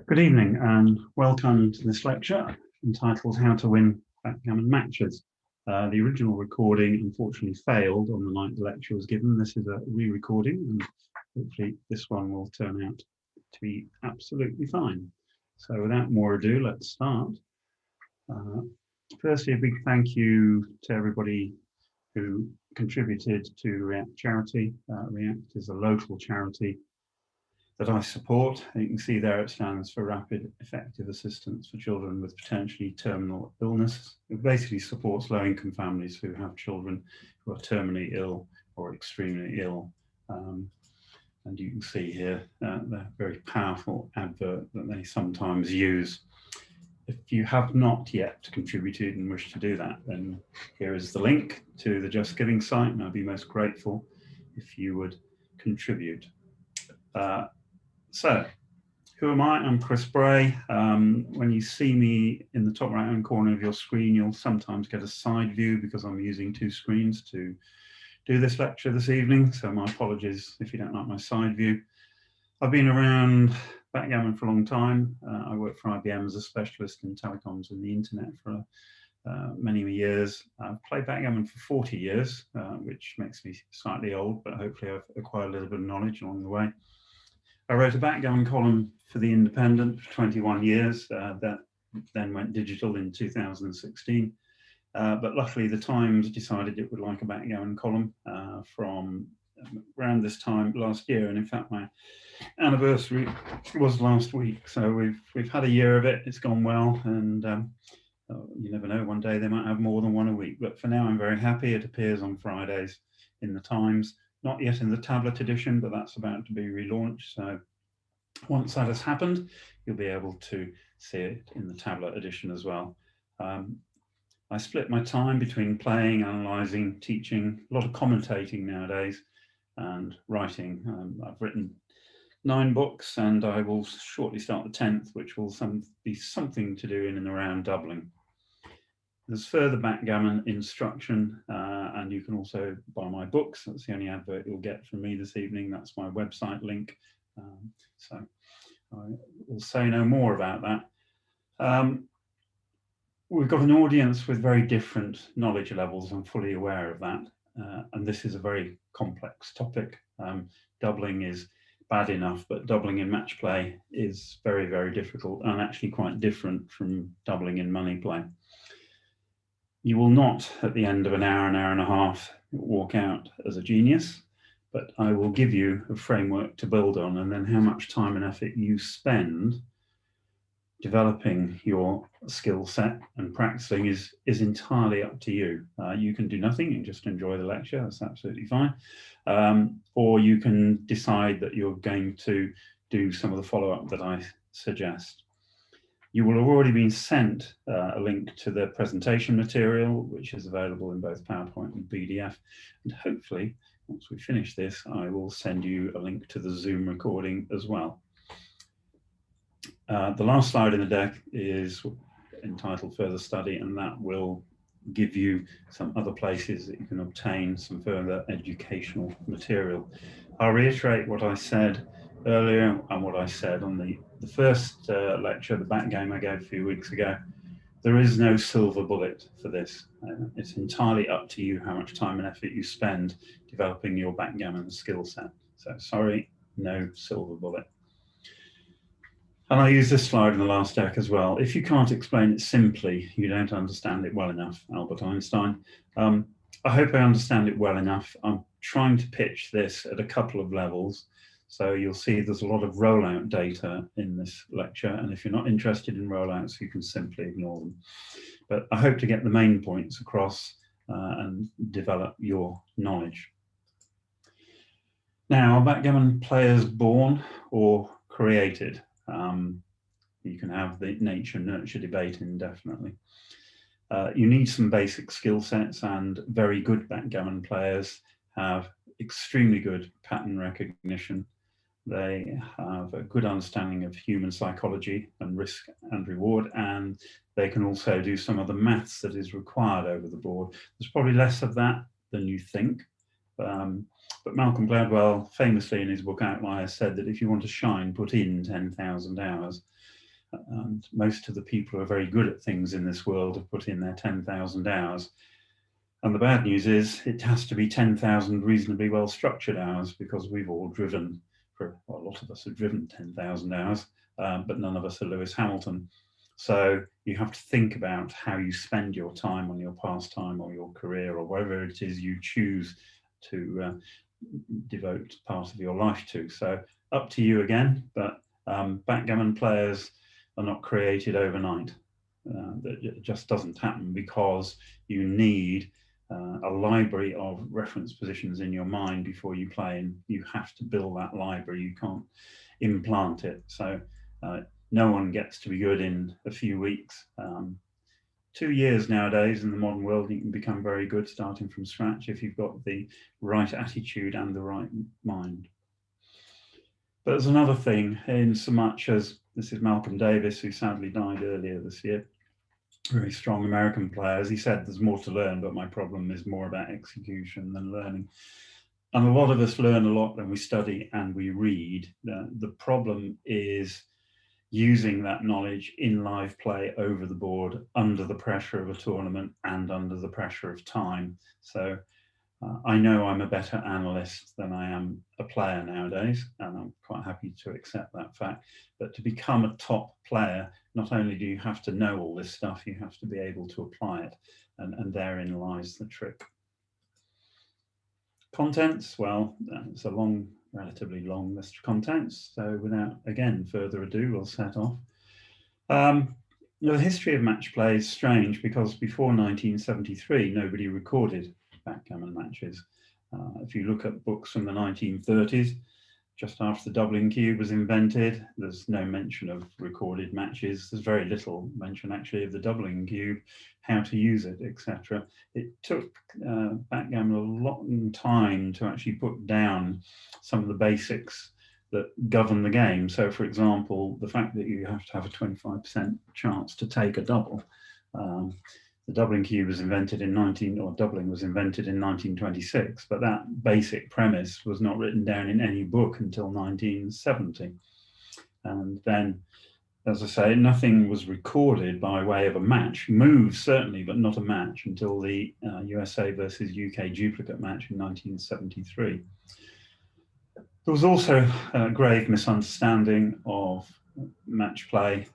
Good evening and welcome to this lecture entitled How to Win Backgammon Matches. The original recording unfortunately failed on the night the lecture was given. This is a re-recording and hopefully this one will turn out to be absolutely fine. So without more ado, let's start. Firstly, a big thank you to everybody who contributed to React charity. React is a local charity that I support. You can see there it stands for Rapid Effective Assistance for Children with Potentially Terminal Illness. It basically supports low-income families who have children who are terminally ill or extremely ill. And you can see here the very powerful advert that they sometimes use. If you have not yet contributed and wish to do that, then here is the link to the Just Giving site, and I'd be most grateful if you would contribute. So, who am I? I'm Chris Bray. When you see me in the top right-hand corner of your screen, you'll sometimes get a side view because I'm using two screens to do this lecture this evening. So my apologies if you don't like my side view. I've been around backgammon for a long time. I worked for IBM as a specialist in telecoms and the internet for many years. I've played backgammon for 40 years, which makes me slightly old, but hopefully I've acquired a little bit of knowledge along the way. I wrote a backgammon column for The Independent for 21 years. That then went digital in 2016. But luckily, the Times decided it would like a backgammon column from around this time last year. And in fact, my anniversary was last week. So we've had a year of it. It's gone well. And you never know, one day they might have more than one a week. But for now, I'm very happy. It appears on Fridays in the Times. Not yet in the tablet edition, but that's about to be relaunched. So once that has happened, you'll be able to see it in the tablet edition as well. I split my time between playing, analysing, teaching, a lot of commentating nowadays, and writing. I've written 9 books, and I will shortly start the 10th, which will be something to do in and around doubling. There's further backgammon instruction, and you can also buy my books. That's the only advert you'll get from me this evening. That's my website link. So I will say no more about that. We've got an audience with very different knowledge levels. I'm fully aware of that. And this is a very complex topic. Doubling is bad enough, but doubling in match play is very, very difficult and actually quite different from doubling in money play. You will not, at the end of an hour and a half, walk out as a genius, but I will give you a framework to build on, and then how much time and effort you spend developing your skill set and practicing is entirely up to you. You can do nothing and just enjoy the lecture, that's absolutely fine. Or you can decide that you're going to do some of the follow-up that I suggest. You will have already been sent a link to the presentation material, which is available in both PowerPoint and PDF. And hopefully, once we finish this, I will send you a link to the Zoom recording as well. The last slide in the deck is entitled Further Study, and that will give you some other places that you can obtain some further educational material. I'll reiterate what I said earlier and what I said on the first lecture, the back game I gave a few weeks ago. There is no silver bullet for this. It's entirely up to you how much time and effort you spend developing your backgammon skill set. So sorry, no silver bullet. And I use this slide in the last deck as well. If you can't explain it simply, you don't understand it well enough, Albert Einstein. I hope I understand it well enough. I'm trying to pitch this at a couple of levels. So you'll see there's a lot of rollout data in this lecture. And if you're not interested in rollouts, you can simply ignore them. But I hope to get the main points across and develop your knowledge. Now, are backgammon players born or created? You can have the nature-nurture debate indefinitely. You need some basic skill sets, and very good backgammon players have extremely good pattern recognition. They have a good understanding of human psychology and risk and reward, and they can also do some of the maths that is required over the board. There's probably less of that than you think. But Malcolm Gladwell famously in his book Outliers said that if you want to shine, put in 10,000 hours. And most of the people who are very good at things in this world have put in their 10,000 hours. And the bad news is it has to be 10,000 reasonably well structured hours, because we've all driven, well, a lot of us have driven 10,000 hours, but none of us are Lewis Hamilton. So you have to think about how you spend your time on your pastime or your career or whatever it is you choose to devote part of your life to. So up to you again, but backgammon players are not created overnight. It just doesn't happen, because you need a library of reference positions in your mind before you play, and you have to build that library. You can't implant it. So no one gets to be good in a few weeks. 2 years nowadays in the modern world, you can become very good starting from scratch if you've got the right attitude and the right mind. But there's another thing, in so much as this is Malcolm Davis, who sadly died earlier this year, very strong American players. He said there's more to learn, but my problem is more about execution than learning. And a lot of us learn a lot when we study and we read. The problem is using that knowledge in live play over the board, under the pressure of a tournament and under the pressure of time. So I know I'm a better analyst than I am a player nowadays, and I'm quite happy to accept that fact. But to become a top player, not only do you have to know all this stuff, you have to be able to apply it, and therein lies the trick. Contents, well, it's a relatively long list of contents, so without, again, further ado, we'll set off. The history of match play is strange, because before 1973, nobody recorded backgammon matches. If you look at books from the 1930s, just after the doubling cube was invented, there's no mention of recorded matches. There's very little mention, actually, of the doubling cube, how to use it, etc. It took backgammon a long time to actually put down some of the basics that govern the game. So, for example, the fact that you have to have a 25% chance to take a double. The doubling cube was invented in doubling was invented in 1926, but that basic premise was not written down in any book until 1970. And then, as I say, nothing was recorded by way of a match. Moves, certainly, but not a match, until the USA versus UK duplicate match in 1973. There was also a grave misunderstanding of match play.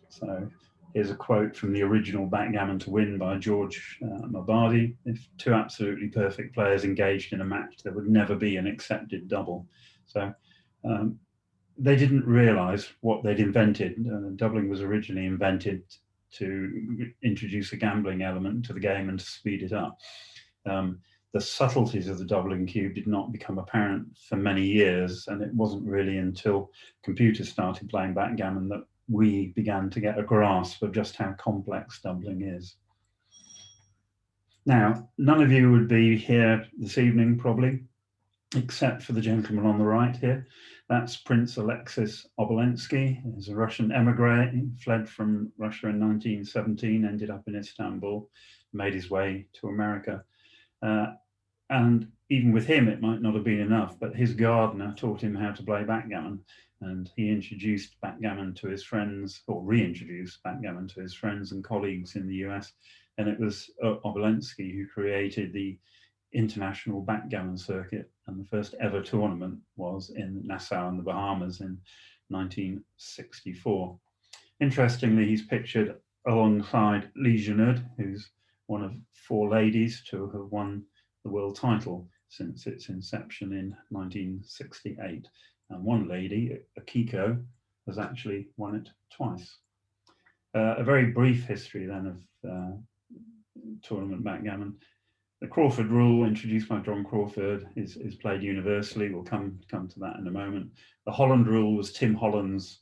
So here's a quote from the original Backgammon to Win by George Mabadi. If two absolutely perfect players engaged in a match, there would never be an accepted double. So they didn't realize what they'd invented. Doubling was originally invented to introduce a gambling element to the game and to speed it up. The subtleties of the doubling cube did not become apparent for many years, and it wasn't really until computers started playing backgammon that we began to get a grasp of just how complex doubling is. Now, none of you would be here this evening, probably, except for the gentleman on the right here. That's Prince Alexis Obolensky. He's a Russian emigre. He fled from Russia in 1917, ended up in Istanbul, made his way to America. And even with him, it might not have been enough, but his gardener taught him how to play backgammon, and he introduced backgammon to his friends, or reintroduced backgammon to his friends and colleagues in the US. And it was Obolensky who created the International Backgammon Circuit, and the first ever tournament was in Nassau in the Bahamas in 1964. Interestingly, he's pictured alongside Lee Junod, who's one of 4 ladies to have won the world title since its inception in 1968. And one lady, Akiko, has actually won it twice. A very brief history then of tournament backgammon. The Crawford rule, introduced by John Crawford, is played universally. We'll come to that in a moment. The Holland rule was Tim Holland's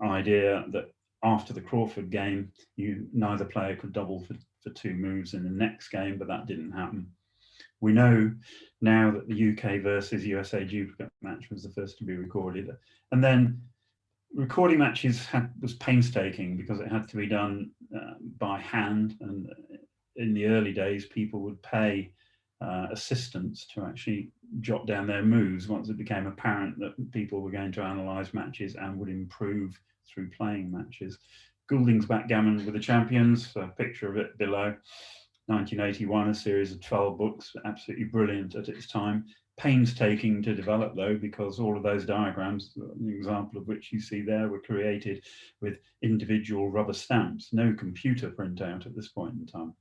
idea that after the Crawford game, neither player could double for 2 moves in the next game, but that didn't happen. We know now that the UK versus USA duplicate match was the first to be recorded. And then recording matches was painstaking, because it had to be done by hand. And in the early days, people would pay assistants to actually jot down their moves once it became apparent that people were going to analyse matches and would improve through playing matches. Goulding's Backgammon with the Champions, a picture of it below. 1981, a series of 12 books, absolutely brilliant at its time. Painstaking to develop though, because all of those diagrams, an example of which you see there, were created with individual rubber stamps, no computer printout at this point in time.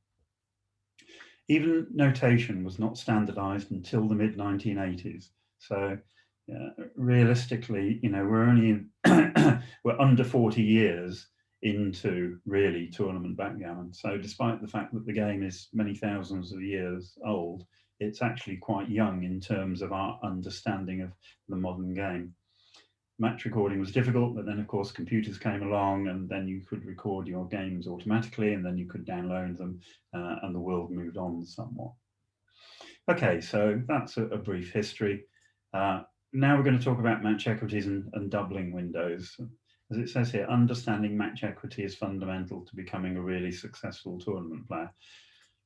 Even notation was not standardized until the mid-1980s. So realistically, we're only we're under 40 years into really tournament backgammon. So despite the fact that the game is many thousands of years old, it's actually quite young in terms of our understanding of the modern game. Match recording was difficult, but then of course computers came along, and then you could record your games automatically, and then you could download them, and the world moved on somewhat. Okay, so that's a brief history. Now we're going to talk about match equities and doubling windows. As it says here, understanding match equity is fundamental to becoming a really successful tournament player.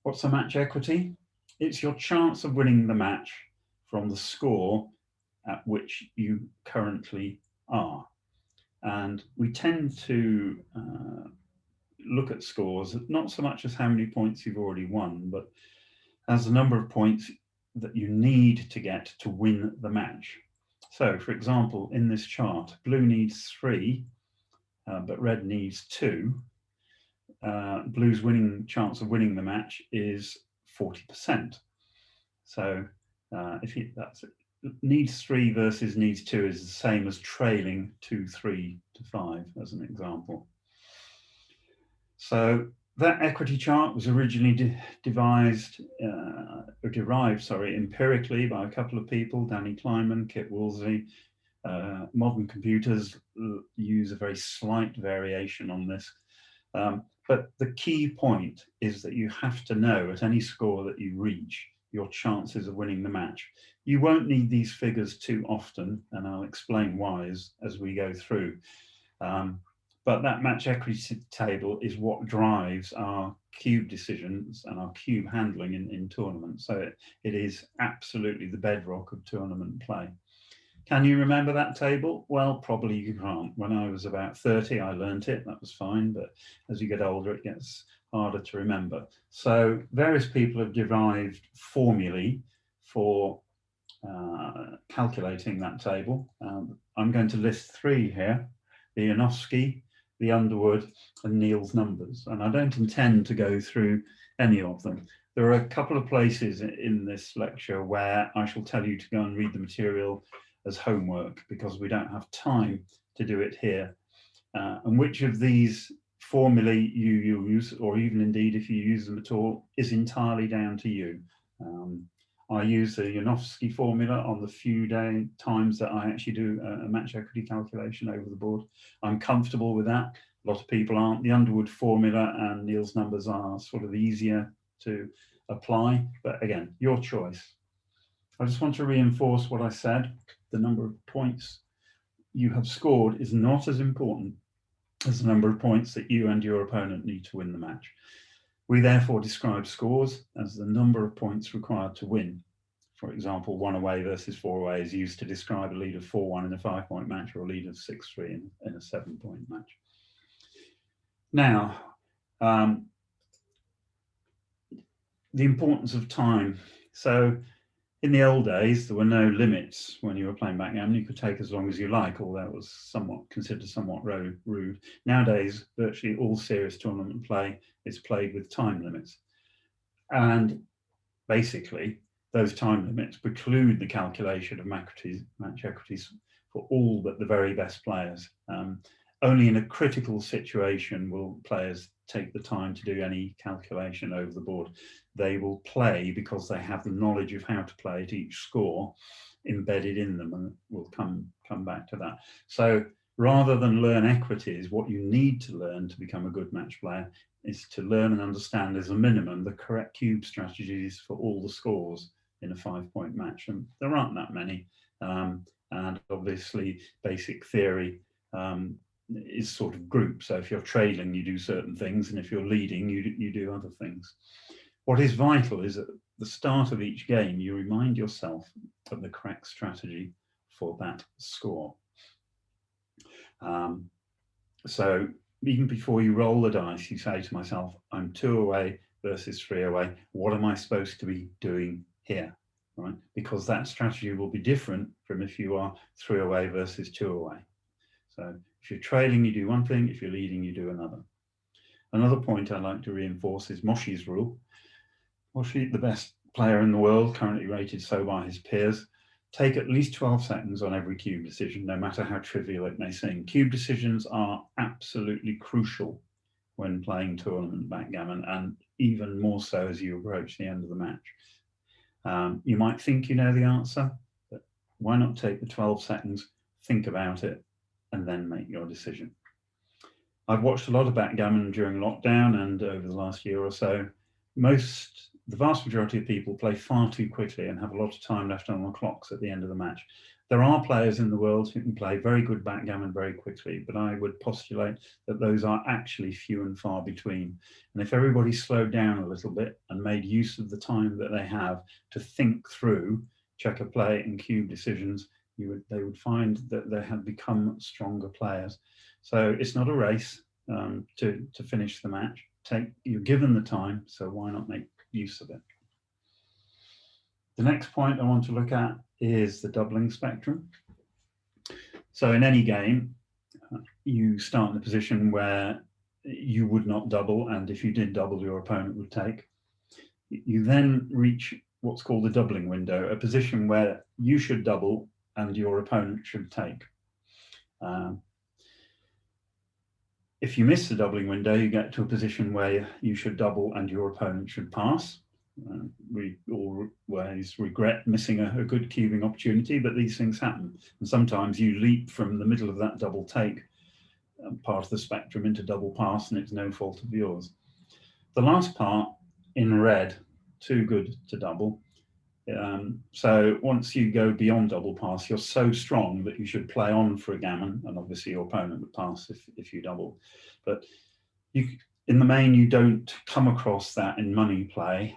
What's a match equity? It's your chance of winning the match from the score at which you currently are. And we tend to look at scores not so much as how many points you've already won, but as the number of points that you need to get to win the match. So, for example, in this chart, blue needs 3, but red needs 2. Blue's chance of winning the match is 40%. So, that's it. Needs 3 versus needs 2 is the same as trailing 2, 3 to 5 as an example. So that equity chart was originally derived empirically by a couple of people, Danny Kleinman, Kit Woolsey. Modern computers use a very slight variation on this. But the key point is that you have to know at any score that you reach your chances of winning the match. You won't need these figures too often, and I'll explain why as we go through. But that match equity table is what drives our cube decisions and our cube handling in tournaments. So it is absolutely the bedrock of tournament play. Can you remember that table? Well, probably you can't. When I was about 30, I learnt it. That was fine. But as you get older, it gets harder to remember. So various people have derived formulae for calculating that table. I'm going to list 3 here: the Janowski, the Underwood, and Neal's numbers. And I don't intend to go through any of them. There are a couple of places in this lecture where I shall tell you to go and read the material as homework, because we don't have time to do it here. And which of these formulae you use, or even indeed if you use them at all, is entirely down to you. I use the Janowski formula on the few times that I actually do a match equity calculation over the board. I'm comfortable with that. A lot of people aren't. The Underwood formula and Neal's numbers are sort of easier to apply, but again, your choice. I just want to reinforce what I said. The number of points you have scored is not as important as the number of points that you and your opponent need to win the match. We therefore describe scores as the number of points required to win. For example, 1 away versus 4 away is used to describe a lead of 4-1 in a 5-point match, or a lead of 6-3 in a 7-point match. Now, the importance of time. So in the old days, there were no limits when you were playing backgammon. You could take as long as you like, although it was considered somewhat rude. Nowadays, virtually all serious tournament play is played with time limits. And basically, those time limits preclude the calculation of match equities for all but the very best players. Only in a critical situation will players take the time to do any calculation over the board. They will play because they have the knowledge of how to play at each score embedded in them, and we'll come back to that. So rather than learn equities, what you need to learn to become a good match player is to learn and understand as a minimum the correct cube strategies for all the scores in a 5-point match. And there aren't that many. And obviously basic theory is sort of group. So if you're trailing, you do certain things, and if you're leading, you do other things. What is vital is that the start of each game, you remind yourself of the correct strategy for that score. So even before you roll the dice, you say to myself, I'm 2 away versus 3 away. What am I supposed to be doing here? Right? Because that strategy will be different from if you are 3 away versus 2 away. So if you're trailing, you do one thing. If you're leading, you do another. Another point I'd like to reinforce is Moshi's rule. Moshi, the best player in the world, currently rated so by his peers, take at least 12 seconds on every cube decision, no matter how trivial it may seem. Cube decisions are absolutely crucial when playing tournament backgammon, and even more so as you approach the end of the match. You might think you know the answer, but why not take the 12 seconds, think about it, and then make your decision. I've watched a lot of backgammon during lockdown and over the last year or so. The vast majority of people play far too quickly and have a lot of time left on the clocks at the end of the match. There are players in the world who can play very good backgammon very quickly, but I would postulate that those are actually few and far between. And if everybody slowed down a little bit and made use of the time that they have to think through checker play and cube decisions, they would find that they had become stronger players. So it's not a race to finish the match. You're given the time, so why not make use of it? The next point I want to look at is the doubling spectrum. So in any game, you start in a position where you would not double, and if you did double, your opponent would take. You then reach what's called the doubling window, a position where you should double and your opponent should take. If you miss the doubling window, you get to a position where you should double and your opponent should pass. We always regret missing a good cubing opportunity, but these things happen. And sometimes you leap from the middle of that double take part of the spectrum into double pass, and it's no fault of yours. The last part in red, too good to double. So once you go beyond double pass, you're so strong that you should play on for a gammon, and obviously your opponent would pass if you double. But in the main, you don't come across that in money play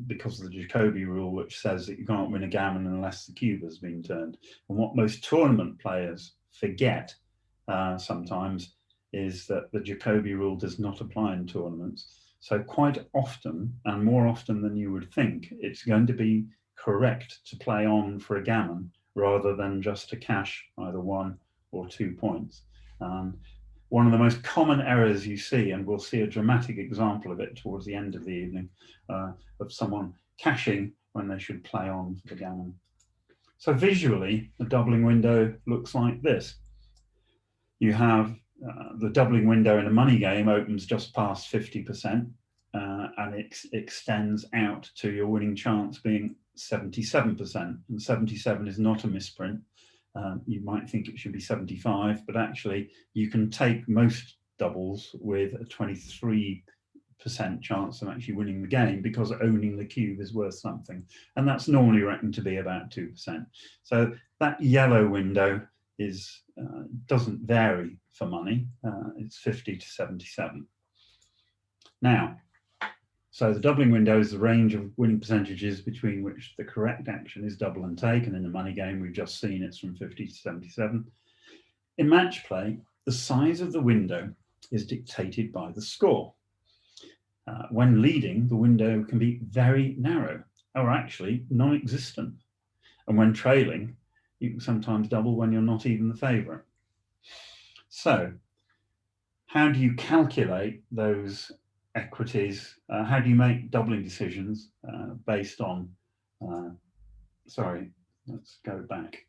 because of the Jacobi rule, which says that you can't win a gammon unless the cube has been turned. And what most tournament players forget sometimes is that the Jacobi rule does not apply in tournaments. So quite often, and more often than you would think, it's going to be correct to play on for a gammon rather than just to cash either 1 or 2 points. One of the most common errors you see, and we'll see a dramatic example of it towards the end of the evening, of someone cashing when they should play on for the gammon. So visually, the doubling window looks like this. You have the doubling window in a money game opens just past 50%, and it extends out to your winning chance being 77%. And 77 is not a misprint. You might think it should be 75, but actually you can take most doubles with a 23% chance of actually winning the game because owning the cube is worth something. And that's normally reckoned to be about 2%. So that yellow window doesn't vary for money. It's 50 to 77. Now, so the doubling window is the range of winning percentages between which the correct action is double and take, and in the money game we've just seen it's from 50 to 77. In match play, the size of the window is dictated by the score. When leading, the window can be very narrow, or actually non-existent. And when trailing, you can sometimes double when you're not even the favourite. So, how do you calculate those equities? How do you make doubling decisions based on, sorry, let's go back.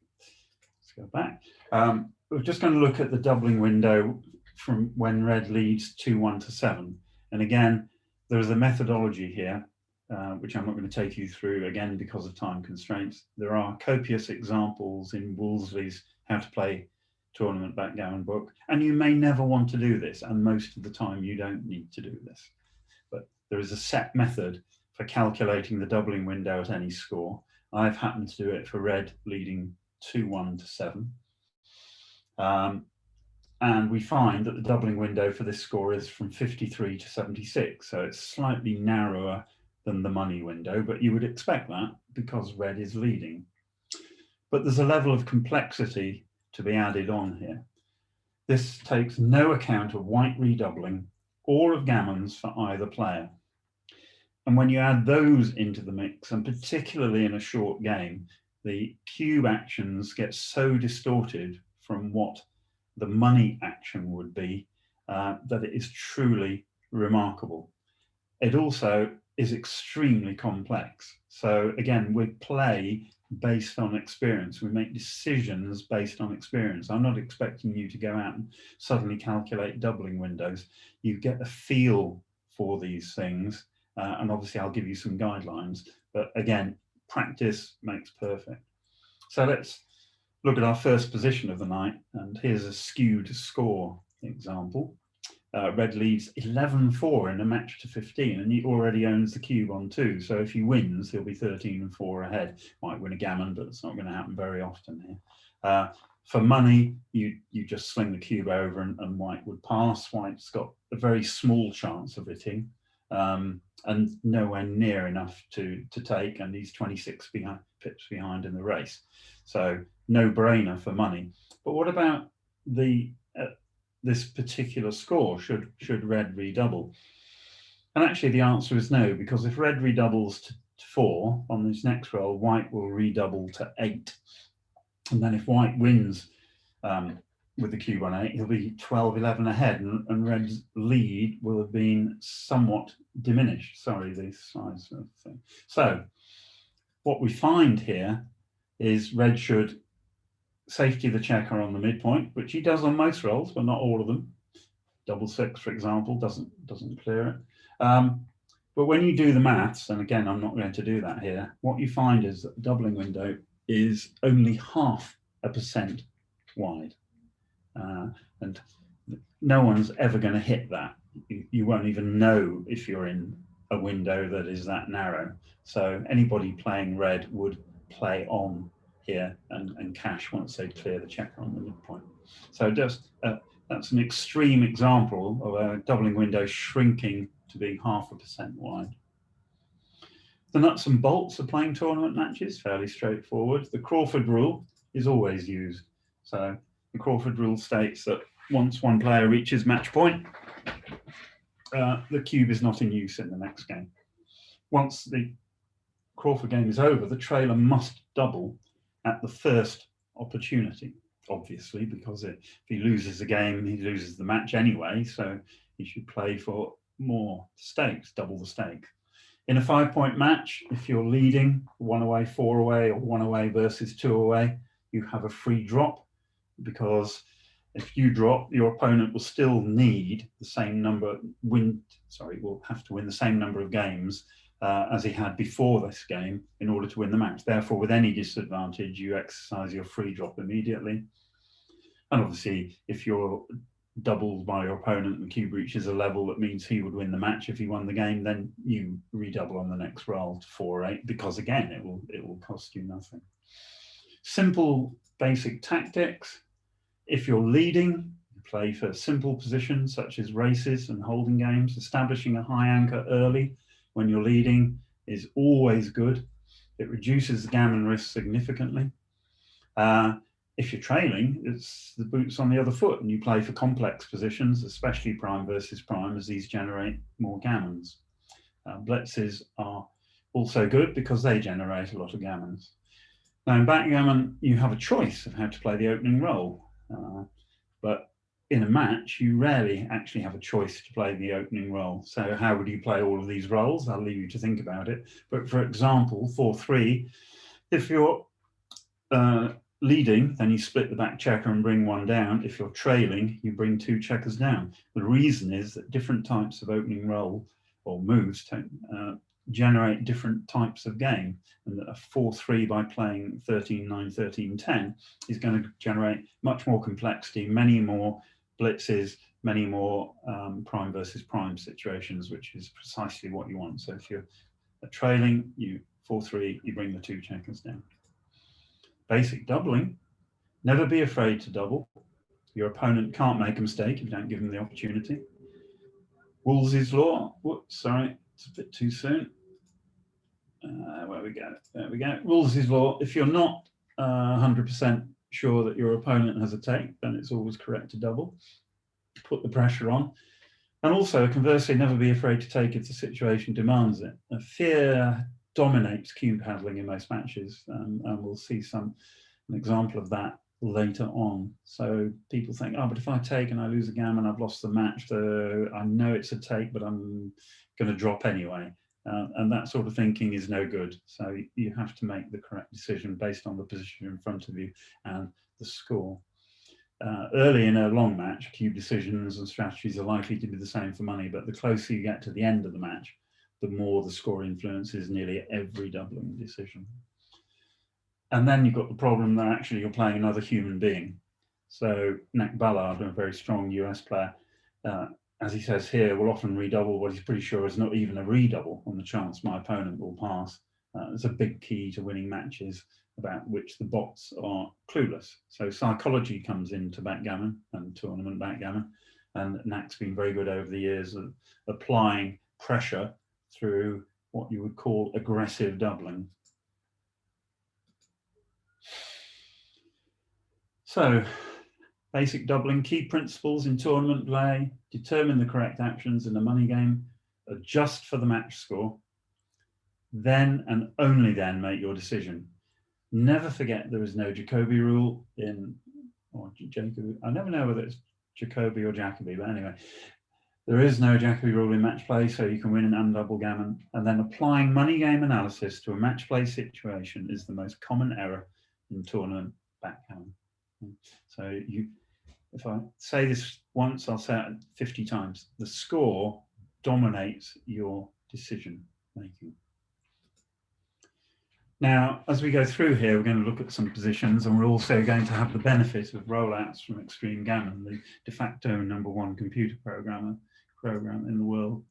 We're just going to look at the doubling window from when red leads 2-1 to 7. And again, there's a methodology here, which I'm not going to take you through again because of time constraints. There are copious examples in Wolseley's How to Play Tournament Backgammon book, and you may never want to do this, and most of the time you don't need to do this. But there is a set method for calculating the doubling window at any score. I've happened to do it for red leading 2-1 to 7. And we find that the doubling window for this score is from 53 to 76. So it's slightly narrower than the money window, but you would expect that because red is leading. But there's a level of complexity to be added on here. This takes no account of white redoubling or of gammons for either player. And when you add those into the mix, and particularly in a short game, the cube actions get so distorted from what the money action would be that it is truly remarkable. It also is extremely complex. So again, we play based on experience. We make decisions based on experience. I'm not expecting you to go out and suddenly calculate doubling windows. You get a feel for these things, and obviously I'll give you some guidelines, but again, practice makes perfect. So let's look at our first position of the night, and here's a skewed score example. Red leads 11-4 in a match to 15, and he already owns the cube on 2. So if he wins, he'll be 13-4 ahead. Might win a gammon, but it's not going to happen very often here. For money, you just sling the cube over and white would pass. White's got a very small chance of hitting, and nowhere near enough to take, and he's 26 pips behind in the race. So no brainer for money. But what about this particular score? Should red redouble? And actually the answer is no, because if red redoubles to 4 on this next roll, white will redouble to 8. And then if white wins with the cube on 8, he'll be 12-11 ahead, and red's lead will have been somewhat diminished. Sorry, the size of the thing. So what we find here is red should safety the checker on the midpoint, which he does on most rolls, but not all of them. Double 6, for example, doesn't clear it. But when you do the maths, and again, I'm not going to do that here, what you find is that the doubling window is only 0.5% wide. And no one's ever going to hit that. You won't even know if you're in a window that is that narrow. So anybody playing red would play on here and cash once they clear the checker on the midpoint. So just that's an extreme example of a doubling window shrinking to being 0.5% wide. The nuts and bolts of playing tournament matches, fairly straightforward. The Crawford rule is always used. So the Crawford rule states that once one player reaches match point, the cube is not in use in the next game. Once the Crawford game is over, the trailer must double at the first opportunity, obviously, because if he loses the game, he loses the match anyway, so he should play for more stakes, double the stake. In a 5-point match, if you're leading 1 away, 4 away, or 1 away versus 2 away, you have a free drop, because if you drop, your opponent will still need the same number, will have to win the same number of games as he had before this game in order to win the match. Therefore, with any disadvantage, you exercise your free drop immediately. And obviously, if you're doubled by your opponent and the cube reaches a level that means he would win the match if he won the game, then you redouble on the next roll to 4 or 8, because again, it will cost you nothing. Simple basic tactics. If you're leading, you play for simple positions such as races and holding games. Establishing a high anchor early when you're leading is always good. It reduces the gammon risk significantly. If you're trailing, it's the boots on the other foot, and you play for complex positions, especially prime versus prime, as these generate more gammons. Blitzes are also good because they generate a lot of gammons. Now, in backgammon, you have a choice of how to play the opening roll, but in a match, you rarely actually have a choice to play the opening roll. So how would you play all of these rolls? I'll leave you to think about it. But for example, 4-3, if you're leading, then you split the back checker and bring 1 down. If you're trailing, you bring 2 checkers down. The reason is that different types of opening roll or moves generate different types of game, and that a 4-3 by playing 13-9, 13-10 is going to generate much more complexity, many more blitzes, many more prime versus prime situations, which is precisely what you want. So if you're trailing, you 4-3, you bring the 2 checkers down. Basic doubling. Never be afraid to double. Your opponent can't make a mistake if you don't give them the opportunity. Woolsey's law. Whoops, sorry, it's a bit too soon. Where we go, there we go. Rules is law. If you're not 100% sure that your opponent has a take, then it's always correct to double. Put the pressure on. And also, conversely, never be afraid to take if the situation demands it. Fear dominates cube handling in most matches, and we'll see an example of that later on. So people think, oh, but if I take and I lose a gammon, I've lost the match. So I know it's a take, but I'm going to drop anyway. And that sort of thinking is no good. So you have to make the correct decision based on the position in front of you and the score. Early in a long match, cube decisions and strategies are likely to be the same for money, but the closer you get to the end of the match, the more the score influences nearly every doubling decision. And then you've got the problem that actually you're playing another human being. So Nick Ballard, a very strong US player, as he says here, will often redouble what he's pretty sure is not even a redouble on the chance my opponent will pass. It's a big key to winning matches about which the bots are clueless. So psychology comes into backgammon and tournament backgammon, and Knack's been very good over the years of applying pressure through what you would call aggressive doubling. So, basic doubling, key principles in tournament play: determine the correct actions in the money game, adjust for the match score, then and only then make your decision. Never forget there is no Jacobi rule or Jacobi. I never know whether it's Jacobi or Jacobi, but anyway, there is no Jacobi rule in match play, so you can win an undouble gammon. And then applying money game analysis to a match play situation is the most common error in tournament backgammon. So if I say this once, I'll say it 50 times. The score dominates your decision making. Now, as we go through here, we're going to look at some positions, and we're also going to have the benefit of rollouts from Extreme Gammon, the de facto #1 computer program in the world.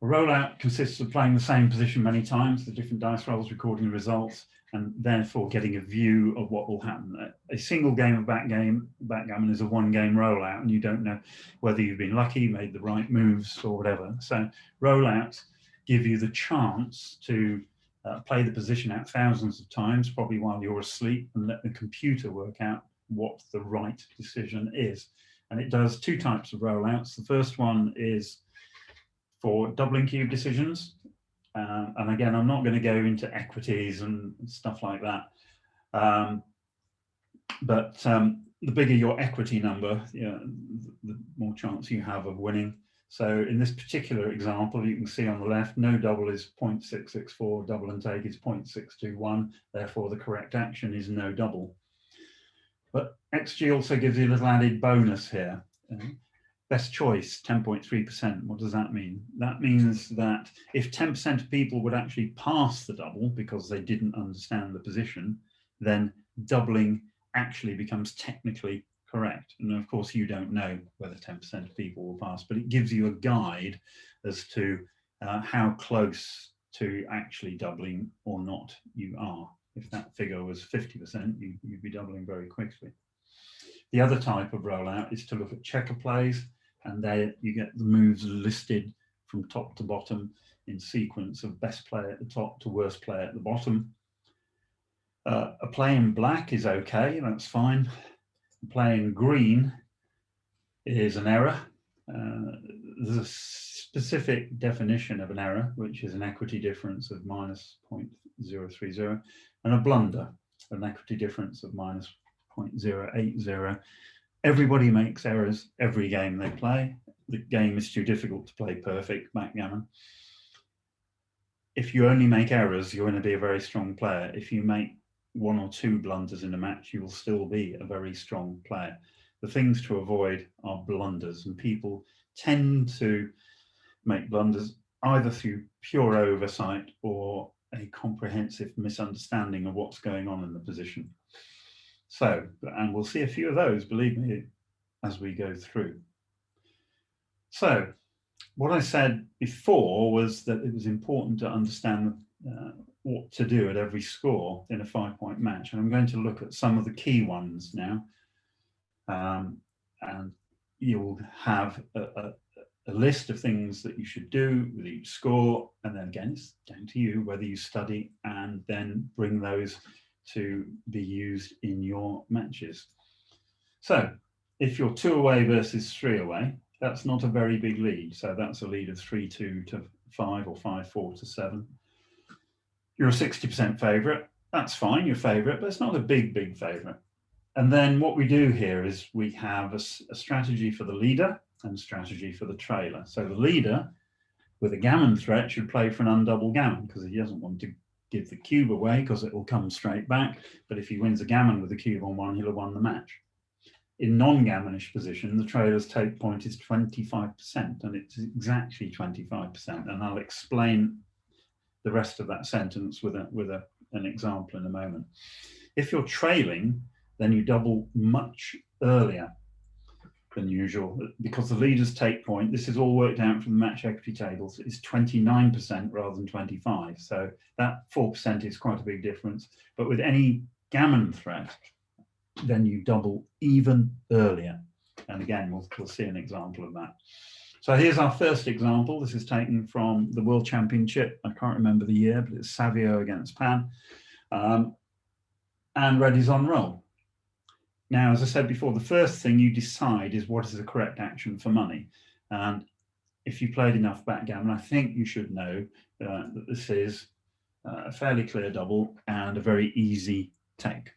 A rollout consists of playing the same position many times, the different dice rolls, recording the results, and therefore getting a view of what will happen. A single game of backgammon is a one-game rollout, and you don't know whether you've been lucky, made the right moves, or whatever. So rollouts give you the chance to play the position out thousands of times, probably while you're asleep, and let the computer work out what the right decision is. And it does two types of rollouts. The first one is for doubling cube decisions. And again, I'm not going to go into equities and stuff like that. But the bigger your equity number, the more chance you have of winning. So in this particular example, you can see on the left, no double is 0.664, double and take is 0.621. Therefore, the correct action is no double. But XG also gives you a little added bonus here. Best choice, 10.3%. What does that mean? That means that if 10% of people would actually pass the double because they didn't understand the position, then doubling actually becomes technically correct. And of course, you don't know whether 10% of people will pass, but it gives you a guide as to how close to actually doubling or not you are. If that figure was 50%, you'd be doubling very quickly. The other type of rollout is to look at checker plays, and there you get the moves listed from top to bottom in sequence of best player at the top to worst player at the bottom. A play in black is okay, that's fine. A play in green is an error. There's a specific definition of an error, which is an equity difference of minus 0.030, and a blunder, an equity difference of minus 0.080. Everybody makes errors every game they play. The game is too difficult to play perfect backgammon. If you only make errors, you're going to be a very strong player. If you make one or two blunders in a match, you will still be a very strong player. The things to avoid are blunders, and people tend to make blunders either through pure oversight or a comprehensive misunderstanding of what's going on in the position. So, and we'll see a few of those, believe me, as we go through. So, what I said before was that it was important to understand what to do at every score in a 5-point match. And I'm going to look at some of the key ones now. And you'll have a a list of things that you should do with each score, and then again, it's down to you whether you study and then bring those to be used in your matches. So if you're 2 away versus 3 away, that's not a very big lead. So that's a lead of 3-2 to 5 or 5-4 to 7. You're a 60% favourite. That's fine, you're favourite, but it's not a big favourite. And then what we do here is we have a strategy for the leader and a strategy for the trailer. So the leader with a gammon threat should play for an undouble gammon because he doesn't want to give the cube away because it will come straight back. But if he wins a gammon with the cube on 1, he'll have won the match. In non-gammonish position, the trailer's take point is 25%, and it's exactly 25%. And I'll explain the rest of that sentence with an example in a moment. If you're trailing, then you double much earlier than usual because the leader's take point, this is all worked out from the match equity tables, is 29% rather than 25%. So that 4% is quite a big difference. But with any gammon threat, then you double even earlier. And again, we'll see an example of that. So here's our first example. This is taken from the World Championship. I can't remember the year, but it's Savio against Pan. And red is on roll. Now, as I said before, the first thing you decide is what is the correct action for money. And if you played enough backgammon, I think you should know that this is a fairly clear double and a very easy take.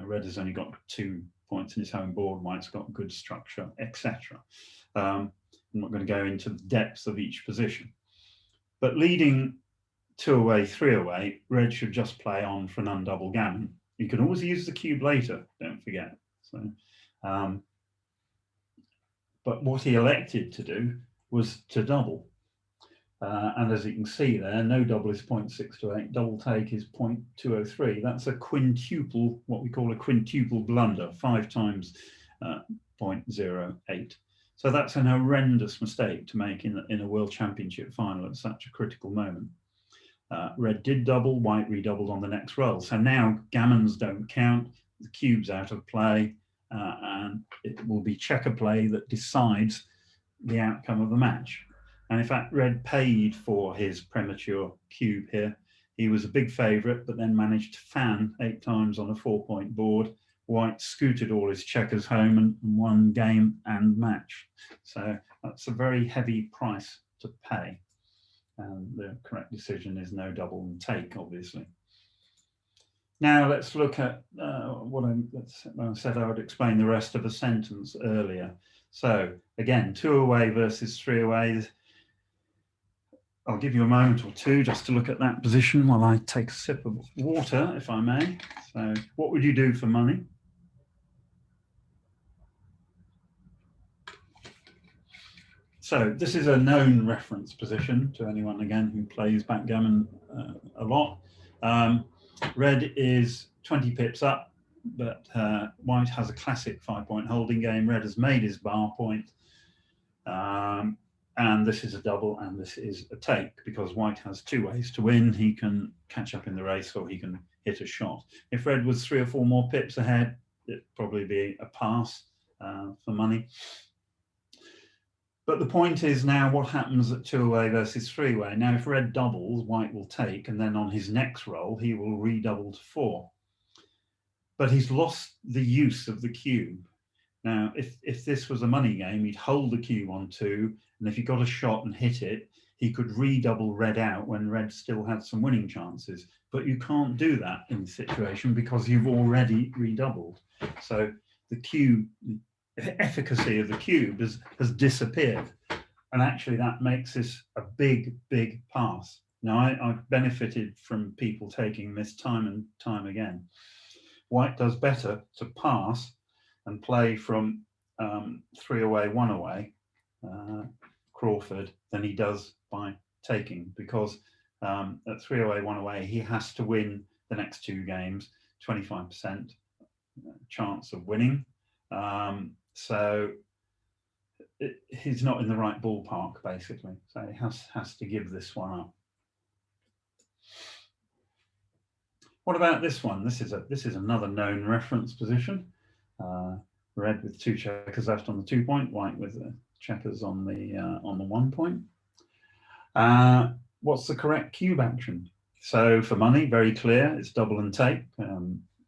Red has only got 2 points in his home board, white's got good structure, etc. I'm not going to go into the depths of each position. But leading 2 away, 3 away, red should just play on for an undouble gammon. You can always use the cube later, don't forget. So, but what he elected to do was to double. And as you can see there, no double is 0.628, double take is 0.203. That's a quintuple, what we call a quintuple blunder, 5 times 0.08. So that's an horrendous mistake to make in a World Championship final at such a critical moment. Red did double, white redoubled on the next roll. So now gammons don't count, the cube's out of play, and it will be checker play that decides the outcome of the match. And in fact, red paid for his premature cube here. He was a big favourite, but then managed to fan 8 times on a 4-point board. White scooted all his checkers home and won game and match. So that's a very heavy price to pay. And the correct decision is no double and take, obviously. Now let's look at what I said I would explain the rest of the sentence earlier. So again, 2 away versus 3 away. I'll give you a moment or two just to look at that position while I take a sip of water, if I may. So what would you do for money? So this is a known reference position to anyone, again, who plays backgammon a lot. Red is 20 pips up, but white has a classic 5-point holding game. Red has made his bar point. And this is a double and this is a take because white has 2 ways to win. He can catch up in the race or he can hit a shot. If red was 3 or 4 more pips ahead, it'd probably be a pass for money. But the point is now what happens at 2 away versus 3 away. Now, if red doubles, white will take, and then on his next roll, he will redouble to 4. But he's lost the use of the cube. Now, if this was a money game, he'd hold the cube on 2, and if he got a shot and hit it, he could redouble red out when red still had some winning chances. But you can't do that in the situation because you've already redoubled. So the cube, the efficacy of the cube has disappeared. And actually that makes this a big pass. Now, I've benefited from people taking this time and time again. White does better to pass and play from 3 away, 1 away, Crawford, than he does by taking, because at 3 away, 1 away, he has to win the next 2 games, 25% chance of winning. So he's not in the right ballpark, basically. So he has to give this one up. What about this one? This is another known reference position. Red with 2 checkers left on the 2-point, white with checkers on the 1 point. What's the correct cube action? So for money, very clear, it's double and take.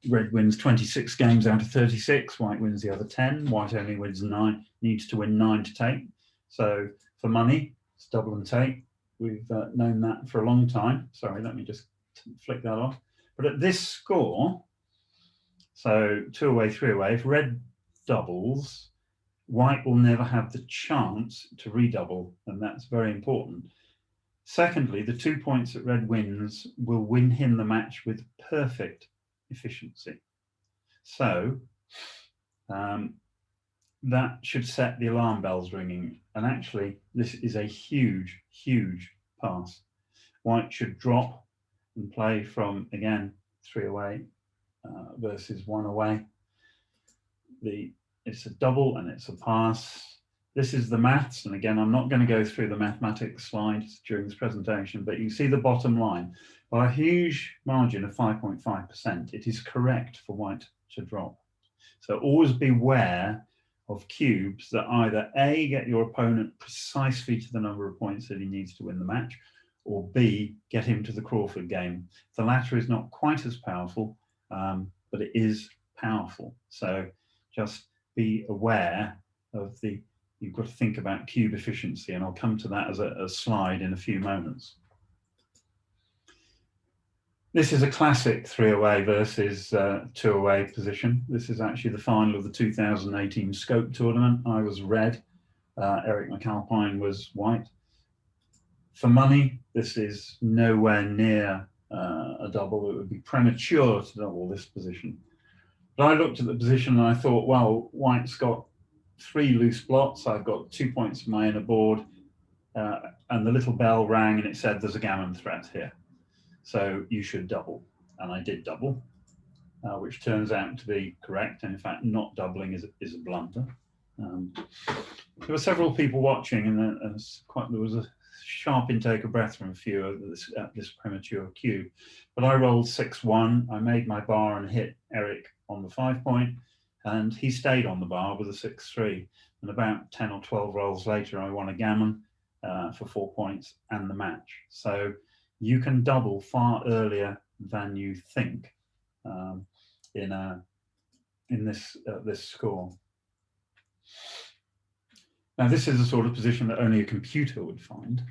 Red wins 26 games out of 36. White wins the other 10. White only wins 9, needs to win 9 to take. So for money, it's double and take. We've known that for a long time. Sorry, let me just flick that off. But at this score, so 2 away, 3 away, if red doubles, white will never have the chance to redouble, and that's very important. Secondly, the 2 points that red wins will win him the match with perfect efficiency. So that should set the alarm bells ringing. And actually, this is a huge, huge pass. White should drop and play from, again, 3 away versus 1 away. It's a double and it's a pass. This is the maths, and again, I'm not going to go through the mathematics slides during this presentation, but you see the bottom line. By a huge margin of 5.5%, it is correct for white to drop. So always beware of cubes that either A, get your opponent precisely to the number of points that he needs to win the match, or B, get him to the Crawford game. The latter is not quite as powerful, but it is powerful. So just be aware of you've got to think about cube efficiency, and I'll come to that as a slide in a few moments. This is a classic 3 away versus 2 away position. This is actually the final of the 2018 Scope tournament. I was red, Eric McAlpine was white. For money, this is nowhere near a double. It would be premature to double this position. But I looked at the position and I thought, well, white's got 3 loose blots. I've got 2 points for my inner board, and the little bell rang and it said there's a gammon threat here. So you should double. And I did double, which turns out to be correct. And in fact, not doubling is a blunder. There were several people watching, and there was a sharp intake of breath from a few at this premature cube. But I rolled 6-1. I made my bar and hit Eric on the 5 point, and he stayed on the bar with a 6-3. And about 10 or 12 rolls later, I won a gammon for 4 points and the match. So you can double far earlier than you think in this score. Now, this is a sort of position that only a computer would find.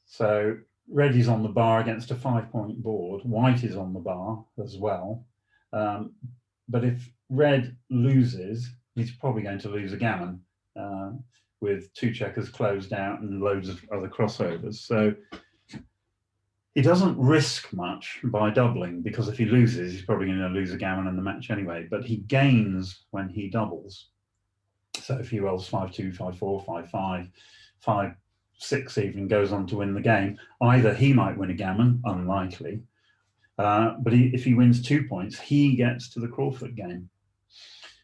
So red is on the bar against a 5 point board. White is on the bar as well. But if red loses, he's probably going to lose a gammon with 2 checkers closed out and loads of other crossovers. So he doesn't risk much by doubling, because if he loses, he's probably going to lose a gammon in the match anyway. But he gains when he doubles. So if he rolls 5-2, 5-4, 5-5, 5-6 even, goes on to win the game, either he might win a gammon, unlikely, but if he wins 2 points, he gets to the Crawford game.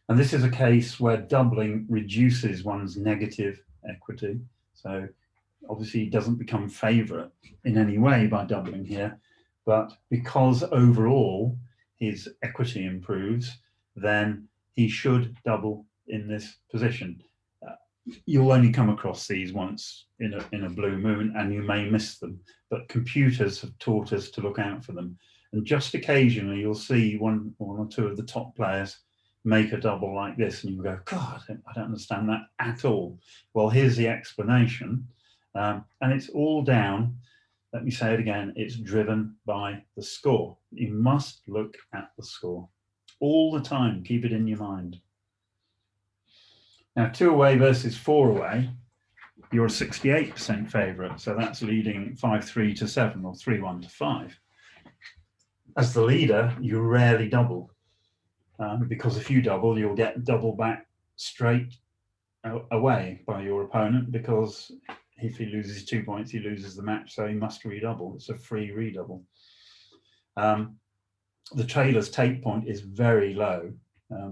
And this is a case where doubling reduces one's negative equity. So obviously he doesn't become favourite in any way by doubling here, but because overall his equity improves, then he should double in this position. You'll only come across these once in a blue moon, and you may miss them, but computers have taught us to look out for them. And just occasionally you'll see one or 2 of the top players make a double like this, and you go, God, I don't understand that at all. Well, here's the explanation. And it's all down, let me say it again, it's driven by the score. You must look at the score all the time. Keep it in your mind. Now, 2 away versus 4 away, you're a 68% favourite. So that's leading 5-3 to 7 or 3-1 to 5. As the leader, you rarely double, because if you double, you'll get double back straight away by your opponent, because if he loses 2 points, he loses the match, so he must redouble. It's a free redouble. The trailer's take point is very low,